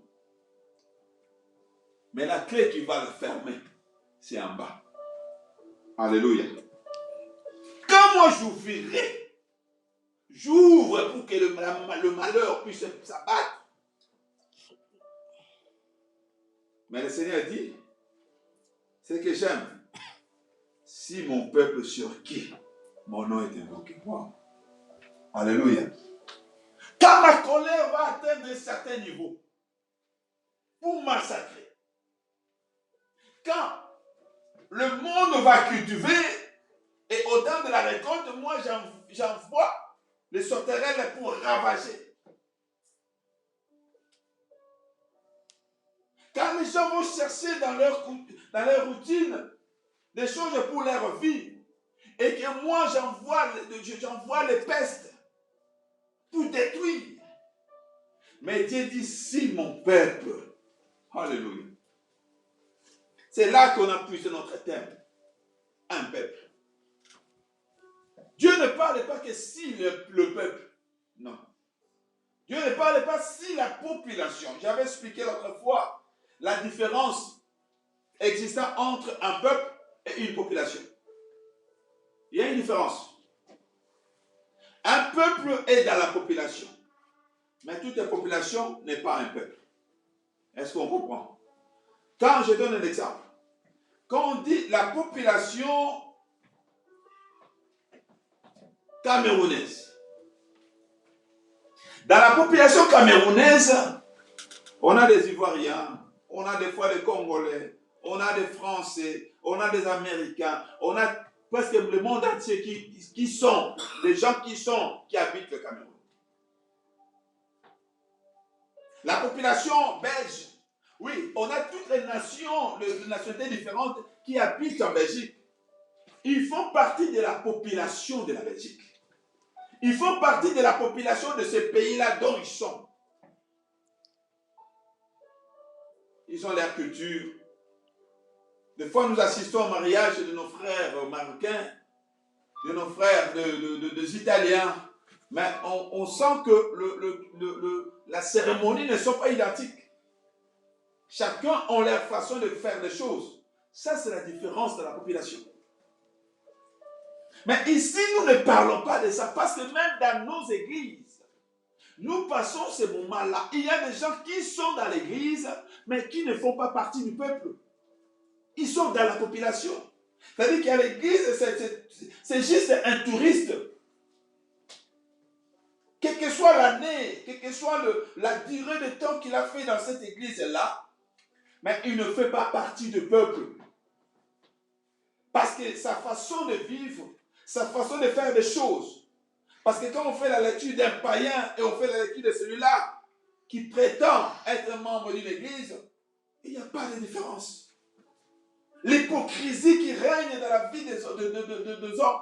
Mais la clé qui va le fermer, c'est en bas. Alléluia. Quand moi j'ouvre pour que le malheur puisse s'abattre. Mais le Seigneur dit, c'est que j'aime. Si mon peuple sur qui mon nom est invoqué. Wow. Alléluia. Quand ma colère va atteindre un certain niveau, pour massacrer, quand le monde va cultiver, et au temps de la récolte, moi j'envoie les sauterelles pour ravager. Quand les gens vont chercher dans leur routine des choses pour leur vie, et que moi j'envoie les pestes pour détruire. Mais Dieu dit, si mon peuple, alléluia. C'est là qu'on a puisé notre thème, un peuple. Dieu ne parle pas que si le peuple, non. Dieu ne parle pas si la population. J'avais expliqué l'autre fois la différence existant entre un peuple et une population. Il y a une différence. Un peuple est dans la population. Mais toute la population n'est pas un peuple. Est-ce qu'on comprend? Quand je donne un exemple. Quand on dit la population camerounaise. Dans la population camerounaise, on a des Ivoiriens, on a des fois des Congolais, on a des Français, on a des Américains, on a presque le monde entier qui sont des gens qui habitent le Cameroun. La population belge, oui, on a toutes les nations, les nationalités différentes qui habitent en Belgique. Ils font partie de la population de la Belgique. Ils font partie de la population de ces pays-là dont ils sont. Ils ont leur culture. Des fois, nous assistons au mariage de nos frères marocains, de nos frères des Italiens, mais on sent que la cérémonie ne sont pas identiques. Chacun a leur façon de faire les choses. Ça, c'est la différence de la population. Mais ici, nous ne parlons pas de ça, parce que même dans nos églises, nous passons ce moment-là. Il y a des gens qui sont dans l'église, mais qui ne font pas partie du peuple. Ils sont dans la population. C'est-à-dire qu'à l'église, c'est juste un touriste. Quelle que soit l'année, quelle que soit la durée de temps qu'il a fait dans cette église-là, mais il ne fait pas partie du peuple. Parce que sa façon de vivre, sa façon de faire des choses. Parce que quand on fait la lecture d'un païen et on fait la lecture de celui-là qui prétend être membre d'une église, il n'y a pas de différence. l'hypocrisie qui règne dans la vie des hommes,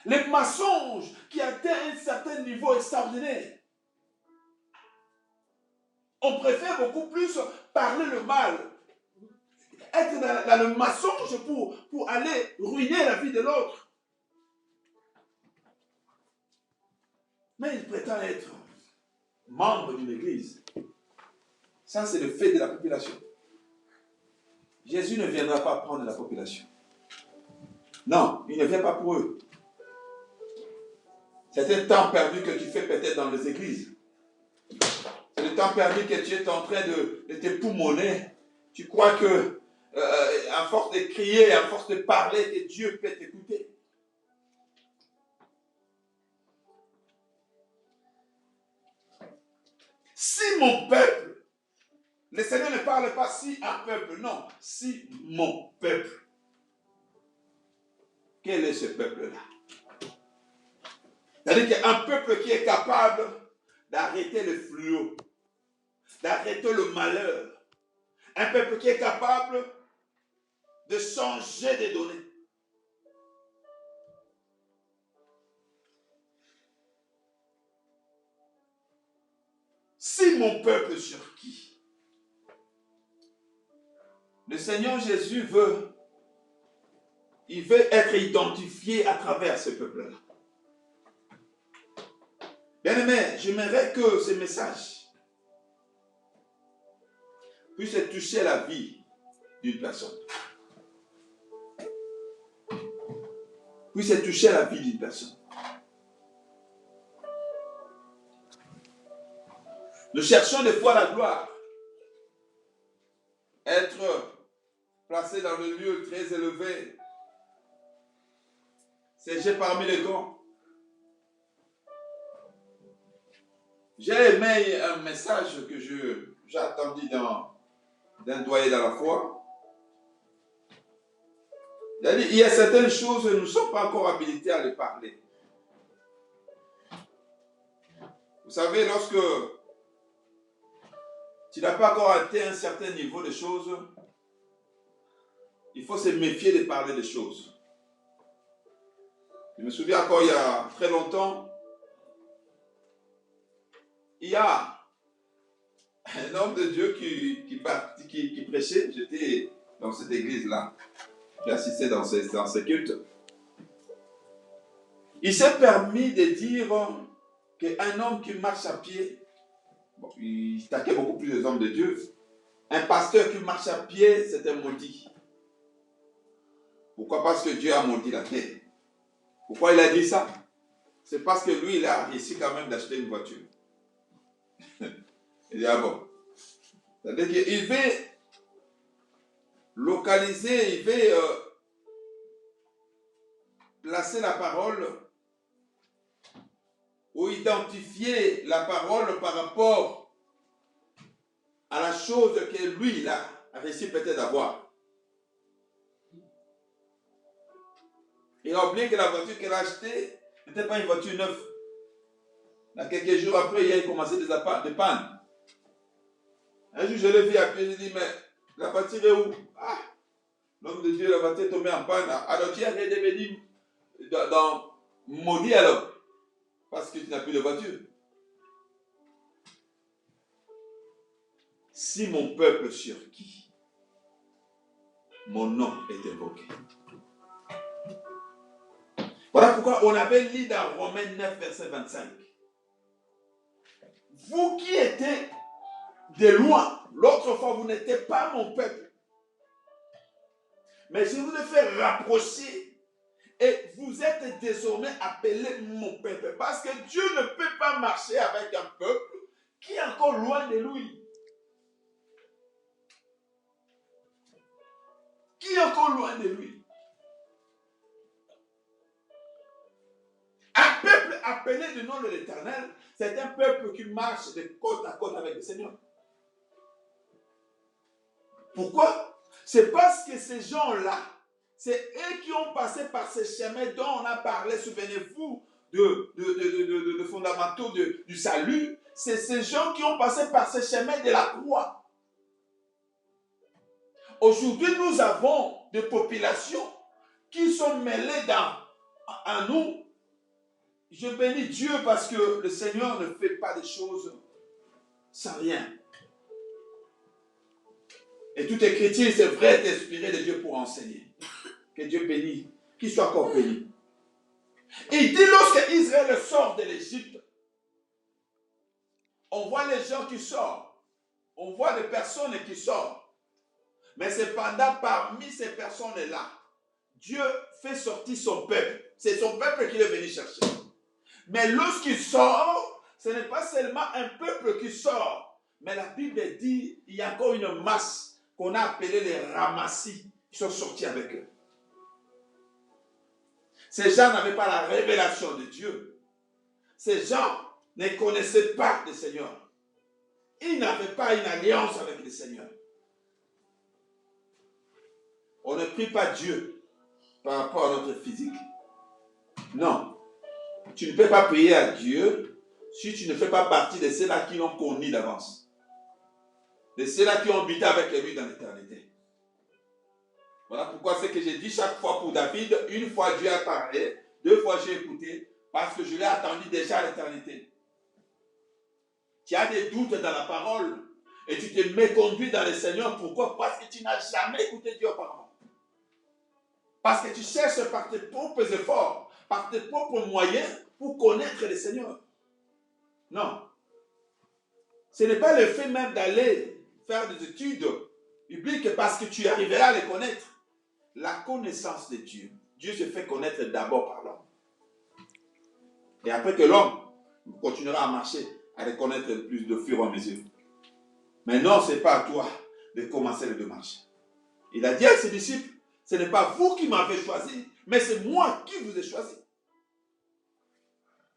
les mensonges qui atteignent un certain niveau extraordinaire. On préfère beaucoup plus parler le mal, être dans le mensonge pour aller ruiner la vie de l'autre. Mais il prétend être membre d'une église. Ça, c'est le fait de la population. Jésus ne viendra pas prendre la population. Non, il ne vient pas pour eux. C'est un temps perdu que tu fais peut-être dans les églises. C'est le temps perdu que tu es en train de te poumonner. Tu crois que, à force de crier, à force de parler, que Dieu peut t'écouter. Si mon peuple, le Seigneur ne parle pas si un peuple, non, si mon peuple. Quel est ce peuple-là? C'est-à-dire qu'il y a un peuple qui est capable d'arrêter le fléau, d'arrêter le malheur. Un peuple qui est capable de changer des données. Si mon peuple sur qui? Le Seigneur Jésus veut être identifié à travers ce peuple-là. Bien-aimé, j'aimerais que ce message puisse toucher la vie d'une personne. Puisse toucher la vie d'une personne. Nous cherchons des fois la gloire. Être placé dans le lieu très élevé. Siéger parmi les grands. J'ai aimé un message que j'ai entendu d'un doyen dans la foi. Il a dit, il y a certaines choses, nous ne sommes pas encore habilités à les parler. Vous savez, lorsque tu n'as pas encore atteint un certain niveau de choses, il faut se méfier de parler des choses. Je me souviens encore il y a très longtemps, il y a un homme de Dieu qui prêchait. J'étais dans cette église-là. J'ai assisté dans ces cultes. Il s'est permis de dire qu'un homme qui marche à pied, bon, il taquait beaucoup plus les hommes de Dieu. Un pasteur qui marche à pied, c'est un maudit. Pourquoi? Parce que Dieu a maudit la terre. Pourquoi il a dit ça? C'est parce que lui, il a réussi quand même d'acheter une voiture. Il dit, ah bon. C'est-à-dire qu'il veut localiser, il veut placer la parole ou identifier la parole par rapport à la chose que lui, il a réussi peut-être d'avoir. Il a oublié que la voiture qu'il a achetée n'était pas une voiture neuve. Là, quelques jours après, il a commencé des pannes. Un jour, je l'ai vu à pied, j'ai dit, mais la voiture est où? Ah, l'homme de Dieu, la voiture est tombée en panne. Alors tu es devenu dans maudit alors, parce que tu n'as plus de voiture. Si mon peuple sur qui mon nom est invoqué. Voilà pourquoi on avait lu dans Romains 9, verset 25. Vous qui étiez de loin, l'autre fois vous n'étiez pas mon peuple. Mais je vous ai fait rapprocher et vous êtes désormais appelés mon peuple. Parce que Dieu ne peut pas marcher avec un peuple qui est encore loin de lui. Qui est encore loin de lui. Un peuple appelé du nom de l'Éternel, c'est un peuple qui marche de côte à côte avec le Seigneur. Pourquoi? C'est parce que ces gens-là, c'est eux qui ont passé par ces chemins dont on a parlé, souvenez-vous, de fondamentaux du salut. C'est ces gens qui ont passé par ces chemins de la croix. Aujourd'hui, nous avons des populations qui sont mêlées à nous. Je bénis Dieu parce que le Seigneur ne fait pas des choses sans rien. Et tout écriture, c'est vrai, est inspiré de Dieu pour enseigner. Que Dieu bénisse, qu'il soit encore béni. Il dit lorsque Israël sort de l'Égypte, on voit les gens qui sortent, on voit des personnes qui sortent. Mais cependant, parmi ces personnes-là, Dieu fait sortir son peuple. C'est son peuple qu'il est venu chercher. Mais lorsqu'il sort, ce n'est pas seulement un peuple qui sort. Mais la Bible dit qu'il y a encore une masse qu'on a appelée les ramassis qui sont sortis avec eux. Ces gens n'avaient pas la révélation de Dieu. Ces gens ne connaissaient pas le Seigneur. Ils n'avaient pas une alliance avec le Seigneur. On ne prie pas Dieu par rapport à notre physique. Non. Tu ne peux pas prier à Dieu si tu ne fais pas partie de ceux-là qui l'ont connu d'avance. De ceux-là qui ont habité avec lui dans l'éternité. Voilà pourquoi c'est que j'ai dit chaque fois pour David, une fois Dieu a parlé, 2 fois j'ai écouté, parce que je l'ai attendu déjà à l'éternité. Tu as des doutes dans la parole et tu te méconduis dans le Seigneur. Pourquoi? Parce que tu n'as jamais écouté Dieu auparavant. Parce que tu cherches par tes propres efforts, par tes propres moyens pour connaître le Seigneur. Non. Ce n'est pas le fait même d'aller faire des études bibliques parce que tu arriveras à les connaître. La connaissance de Dieu. Dieu se fait connaître d'abord par l'homme. Et après que l'homme continuera à marcher, à les connaître plus de fur et à mesure. Mais non, ce n'est pas à toi de commencer les démarches. Il a dit à ses disciples, ce n'est pas vous qui m'avez choisi, mais c'est moi qui vous ai choisi.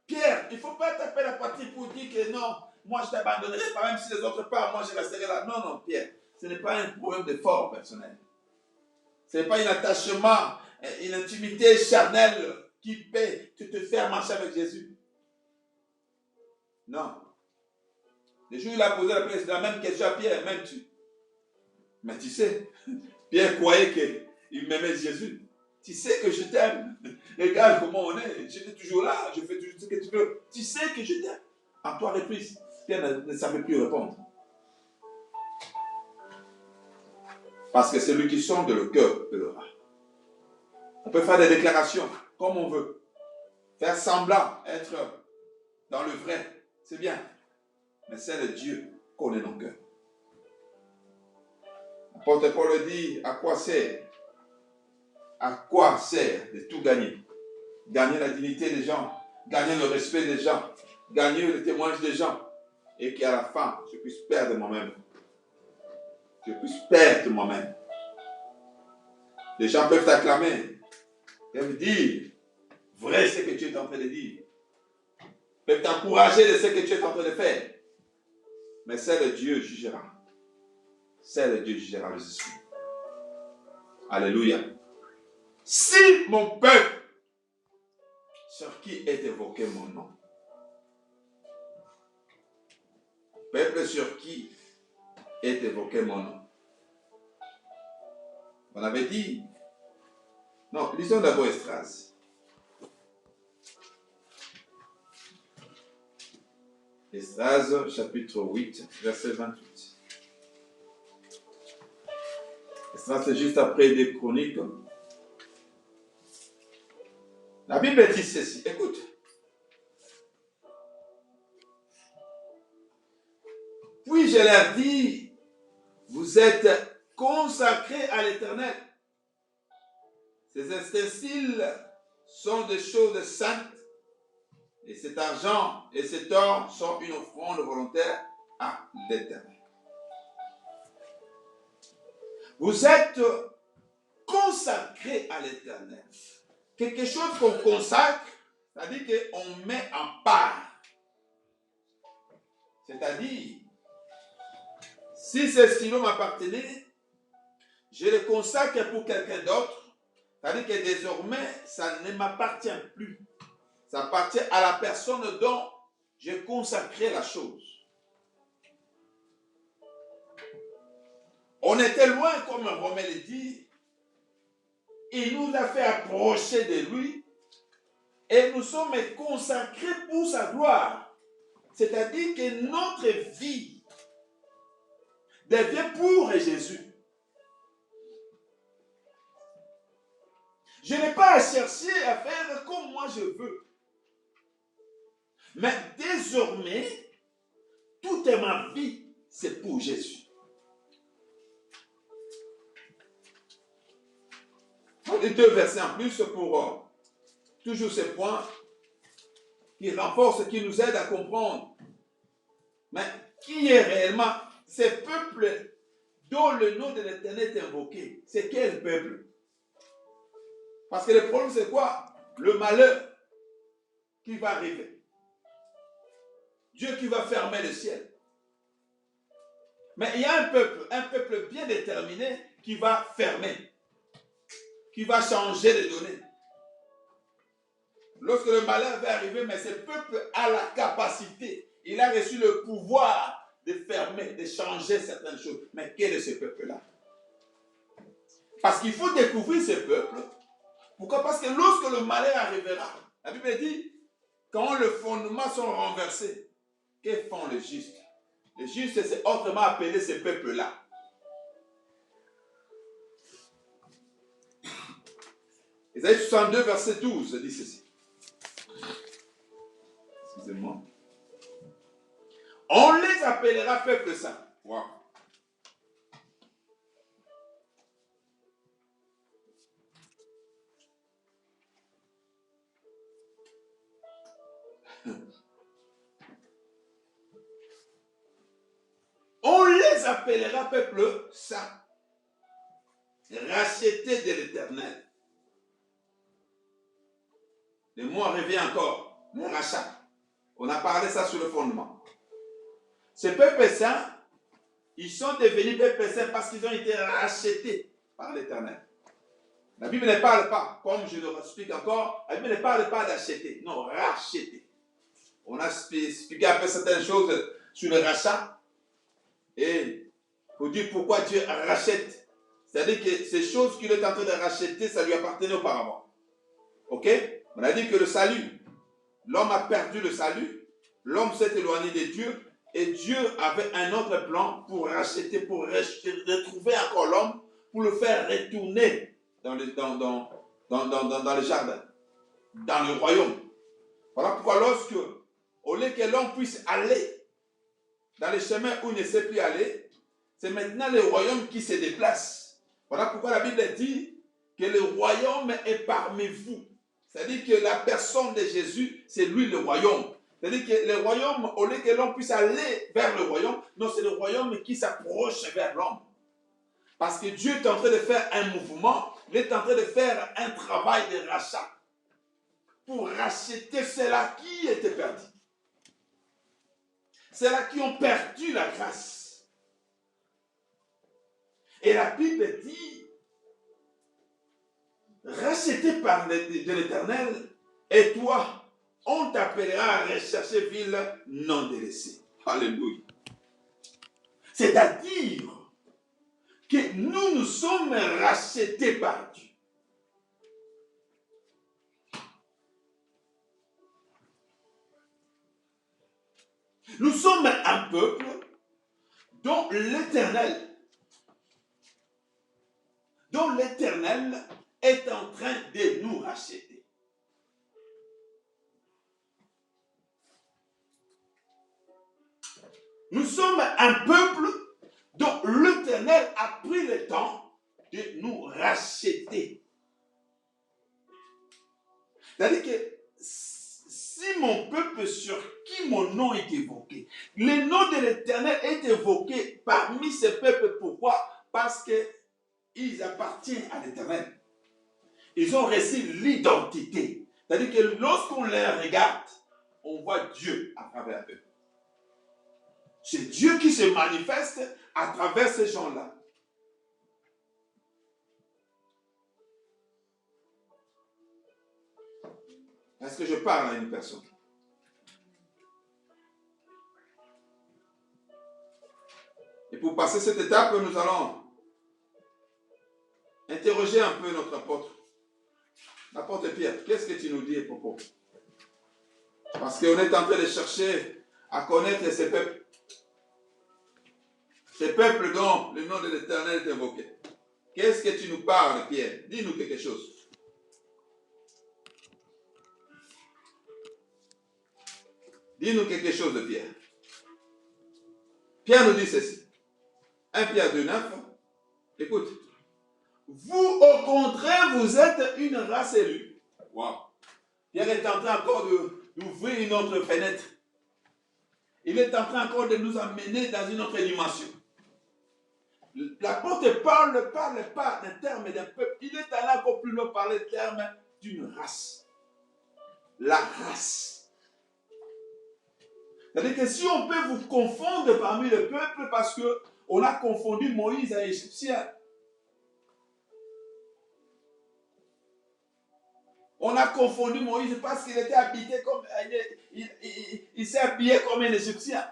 Pierre, il ne faut pas taper la partie pour dire que non, moi je t'abandonnerai pas, même si les autres partent, moi je resterai là. Non, non, Pierre, ce n'est pas un problème d'effort personnel. Ce n'est pas un attachement, une intimité charnelle qui peut te faire marcher avec Jésus. Non. Le jour où il a posé la même question à Pierre, même tu. Mais tu sais, Pierre croyait qu'il m'aimait Jésus. Tu sais que je t'aime. Regarde comment on est. J'étais toujours là. Je fais toujours ce que tu veux. Tu sais que je t'aime. À toi reprise. Pierre ne savait plus répondre. Parce que celui qui sonde le cœur pleurera. On peut faire des déclarations comme on veut. Faire semblant être dans le vrai. C'est bien. Mais c'est le Dieu qu'on est dans le cœur. L'apôtre Paul dit, à quoi sert? À quoi sert de tout gagner? Gagner la dignité des gens, gagner le respect des gens, gagner le témoignage des gens, et qu'à la fin, je puisse perdre moi-même. Je puisse perdre moi-même. Les gens peuvent t'acclamer, peuvent dire, vrai ce que tu es en train de dire, peuvent t'encourager de ce que tu es en train de faire. Mais c'est le Dieu qui jugera. C'est le Dieu qui jugera les esprits. Alléluia. Si mon peuple, sur qui est évoqué mon nom, peuple sur qui est évoqué mon nom. On avait dit, non, lisons d'abord Esdras. Esdras, chapitre 8, verset 28. Esdras, c'est juste après des chroniques. La Bible dit ceci, écoute. Puis je leur dis, vous êtes consacrés à l'Éternel. Ces ustensiles sont des choses saintes. Et cet argent et cet or sont une offrande volontaire à l'Éternel. Vous êtes consacrés à l'Éternel. Quelque chose qu'on consacre, c'est-à-dire qu'on met en part. C'est-à-dire, si ce stylo m'appartenait, je le consacre pour quelqu'un d'autre. C'est-à-dire que désormais, ça ne m'appartient plus. Ça appartient à la personne dont j'ai consacré la chose. On était loin, comme Romain le dit. Il nous a fait approcher de lui et nous sommes consacrés pour sa gloire. C'est-à-dire que notre vie devient pour Jésus. Je n'ai pas à chercher à faire comme moi je veux. Mais désormais, toute ma vie, c'est pour Jésus. Les 2 versets en plus pour toujours ces points qui renforcent, qui nous aident à comprendre. Mais qui est réellement ces peuples dont le nom de l'Éternel est invoqué? C'est quel peuple? Parce que le problème, c'est quoi? Le malheur qui va arriver. Dieu qui va fermer le ciel. Mais il y a un peuple bien déterminé qui va fermer, qui va changer les données. Lorsque le malheur va arriver, mais ce peuple a la capacité, il a reçu le pouvoir de fermer, de changer certaines choses. Mais quel est ce peuple-là? Parce qu'il faut découvrir ce peuple. Pourquoi? Parce que lorsque le malheur arrivera, la Bible dit, quand les fondements sont renversés, que font les justes? Les justes, c'est autrement appelé ce peuple-là. Ésaïe 62, verset 12 dit ceci. Excusez-moi. On les appellera peuple saint. Wow. On les appellera peuple saint, racheté de l'Éternel. Le mot revient encore, le rachat. On a parlé ça sur le fondement. Ces peuples saints, ils sont devenus peuples saints parce qu'ils ont été rachetés par l'Éternel. La Bible ne parle pas, comme je le explique encore, la Bible ne parle pas d'acheter, non, racheter. On a expliqué un peu certaines choses sur le rachat. Et pour dire pourquoi Dieu rachète. C'est-à-dire que ces choses qu'il est en train de racheter, ça lui appartenait auparavant. Ok? On a dit que le salut, l'homme a perdu le salut, l'homme s'est éloigné de Dieu, et Dieu avait un autre plan pour racheter, pour retrouver encore l'homme, pour le faire retourner dans le jardin, dans le royaume. Voilà pourquoi lorsque, au lieu que l'homme puisse aller dans les chemins où il ne sait plus aller, c'est maintenant le royaume qui se déplace. Voilà pourquoi la Bible dit que le royaume est parmi vous. C'est-à-dire que la personne de Jésus, c'est lui le royaume. C'est-à-dire que le royaume, au lieu que l'homme puisse aller vers le royaume, non, c'est le royaume qui s'approche vers l'homme. Parce que Dieu est en train de faire un mouvement, il est en train de faire un travail de rachat pour racheter ceux-là qui étaient perdus. Ceux-là qui ont perdu la grâce. Et la Bible dit, racheté par de l'Éternel, et toi, on t'appellera à rechercher ville non délaissée. Alléluia. C'est-à-dire que nous sommes rachetés par Dieu. Nous sommes un peuple dont l'Éternel est en train de nous racheter. Nous sommes un peuple dont l'Éternel a pris le temps de nous racheter. C'est-à-dire que si mon peuple sur qui mon nom est évoqué, le nom de l'Éternel est évoqué parmi ces peuples. Pourquoi? Parce qu'ils appartiennent à l'Éternel. Ils ont reçu l'identité. C'est-à-dire que lorsqu'on les regarde, on voit Dieu à travers eux. C'est Dieu qui se manifeste à travers ces gens-là. Est-ce que je parle à une personne? Et pour passer cette étape, nous allons interrogez un peu notre apôtre. L'apôtre Pierre, qu'est-ce que tu nous dis à propos? Parce qu'on est en train de chercher à connaître ces peuples. Ces peuples dont le nom de l'Éternel est invoqué. Qu'est-ce que tu nous parles, Pierre? Dis-nous quelque chose. Dis-nous quelque chose de Pierre. Pierre nous dit ceci. 1 Pierre 2,9. Écoute. Vous, au contraire, vous êtes une race élue. Wow. Pierre est en train encore d'ouvrir une autre fenêtre. Il est en train encore de nous amener dans une autre dimension. L'apôtre ne parle pas d'un terme d'un peuple. Il est allé encore plus loin par le terme d'une race. La race. C'est-à-dire que si on peut vous confondre parmi le peuple parce qu'on a confondu Moïse à Égyptien. On a confondu Moïse parce qu'il était habité comme... Il s'est habillé comme un Égyptien.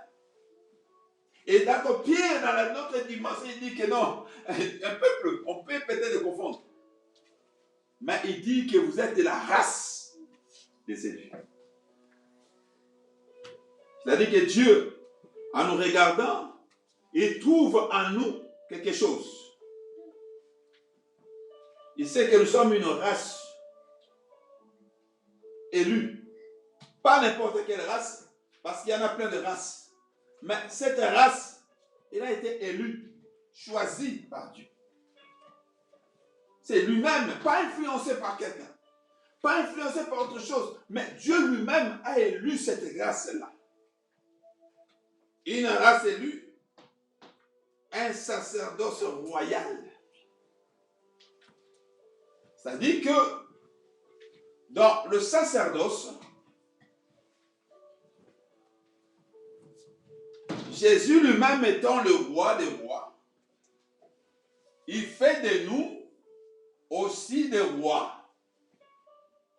Et d'accord, Pierre, dans notre dimension, il dit que non, un peuple, on peut peut-être le confondre. Mais il dit que vous êtes de la race des élus. C'est-à-dire que Dieu, en nous regardant, il trouve en nous quelque chose. Il sait que nous sommes une race élue. Pas n'importe quelle race, parce qu'il y en a plein de races. Mais cette race, elle a été élue, choisie par Dieu. C'est lui-même, pas influencé par quelqu'un, pas influencé par autre chose, mais Dieu lui-même a élu cette race-là. Une race élue, un sacerdoce royal. C'est-à-dire que dans le sacerdoce, Jésus lui-même étant le roi des rois, il fait de nous aussi des rois.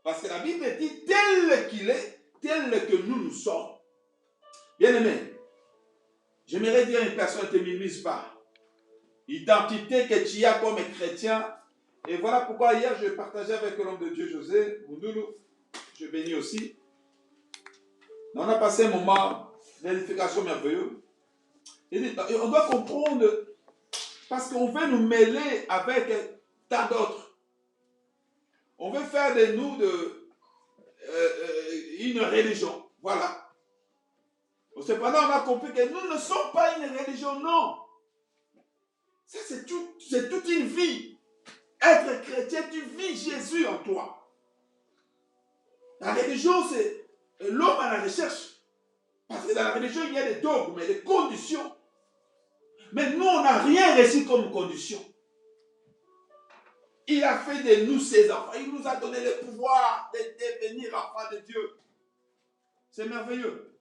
Parce que la Bible dit tel qu'il est, tel que nous sommes. Bien-aimé, j'aimerais dire à une personne ne te minimise pas. Identité que tu as comme chrétien. Et voilà pourquoi hier je partageais avec l'homme de Dieu José Mounoulou, je bénis aussi. On a passé un moment d'édification merveilleux. Et on doit comprendre, parce qu'on veut nous mêler avec tant d'autres. On veut faire de nous une religion. Voilà. Cependant, on a compris que nous ne sommes pas une religion, non. Ça, c'est toute une vie. Être chrétien, tu vis Jésus en toi. La religion, c'est l'homme à la recherche. Parce que dans la religion, il y a des dogmes, des conditions. Mais nous, on n'a rien reçu comme condition. Il a fait de nous ses enfants. Il nous a donné le pouvoir de devenir enfants de Dieu. C'est merveilleux.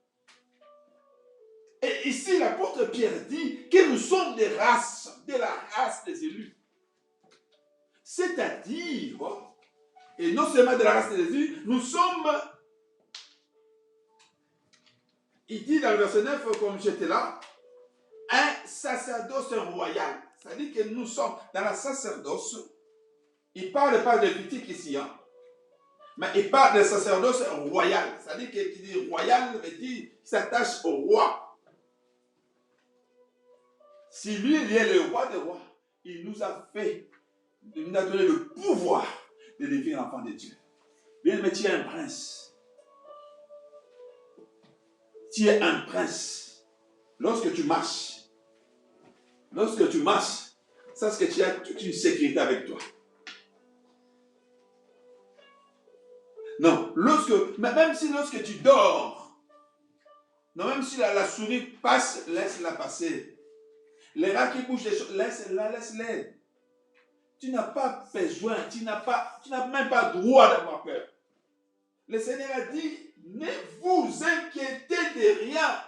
Et ici, l'apôtre Pierre dit que nous sommes des races, de la race des élus. C'est-à-dire, et non seulement de la race des élus, nous sommes, il dit dans le verset 9, comme j'étais là, un sacerdoce royal. C'est-à-dire que nous sommes dans la sacerdoce. Il ne parle pas de Lévitique ici, hein, mais il parle de sacerdoce royal. C'est-à-dire qu'il dit royal, veut dire qu'il s'attache au roi. Si lui, il est le roi des rois, il nous a fait, il nous a donné le pouvoir de devenir l'enfant de Dieu. Bien, mais tu es un prince. Tu es un prince. Lorsque tu marches, ça c'est que tu as toute une sécurité avec toi. Non, même si lorsque tu dors, non, même si la souris passe, laisse-la passer. Les rats qui bougent les choses, laisse-les. Tu n'as pas besoin, tu n'as même pas droit d'avoir peur. Le Seigneur a dit, ne vous inquiétez de rien.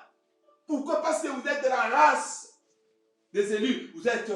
Pourquoi? Parce que vous êtes de la race des élus. Vous êtes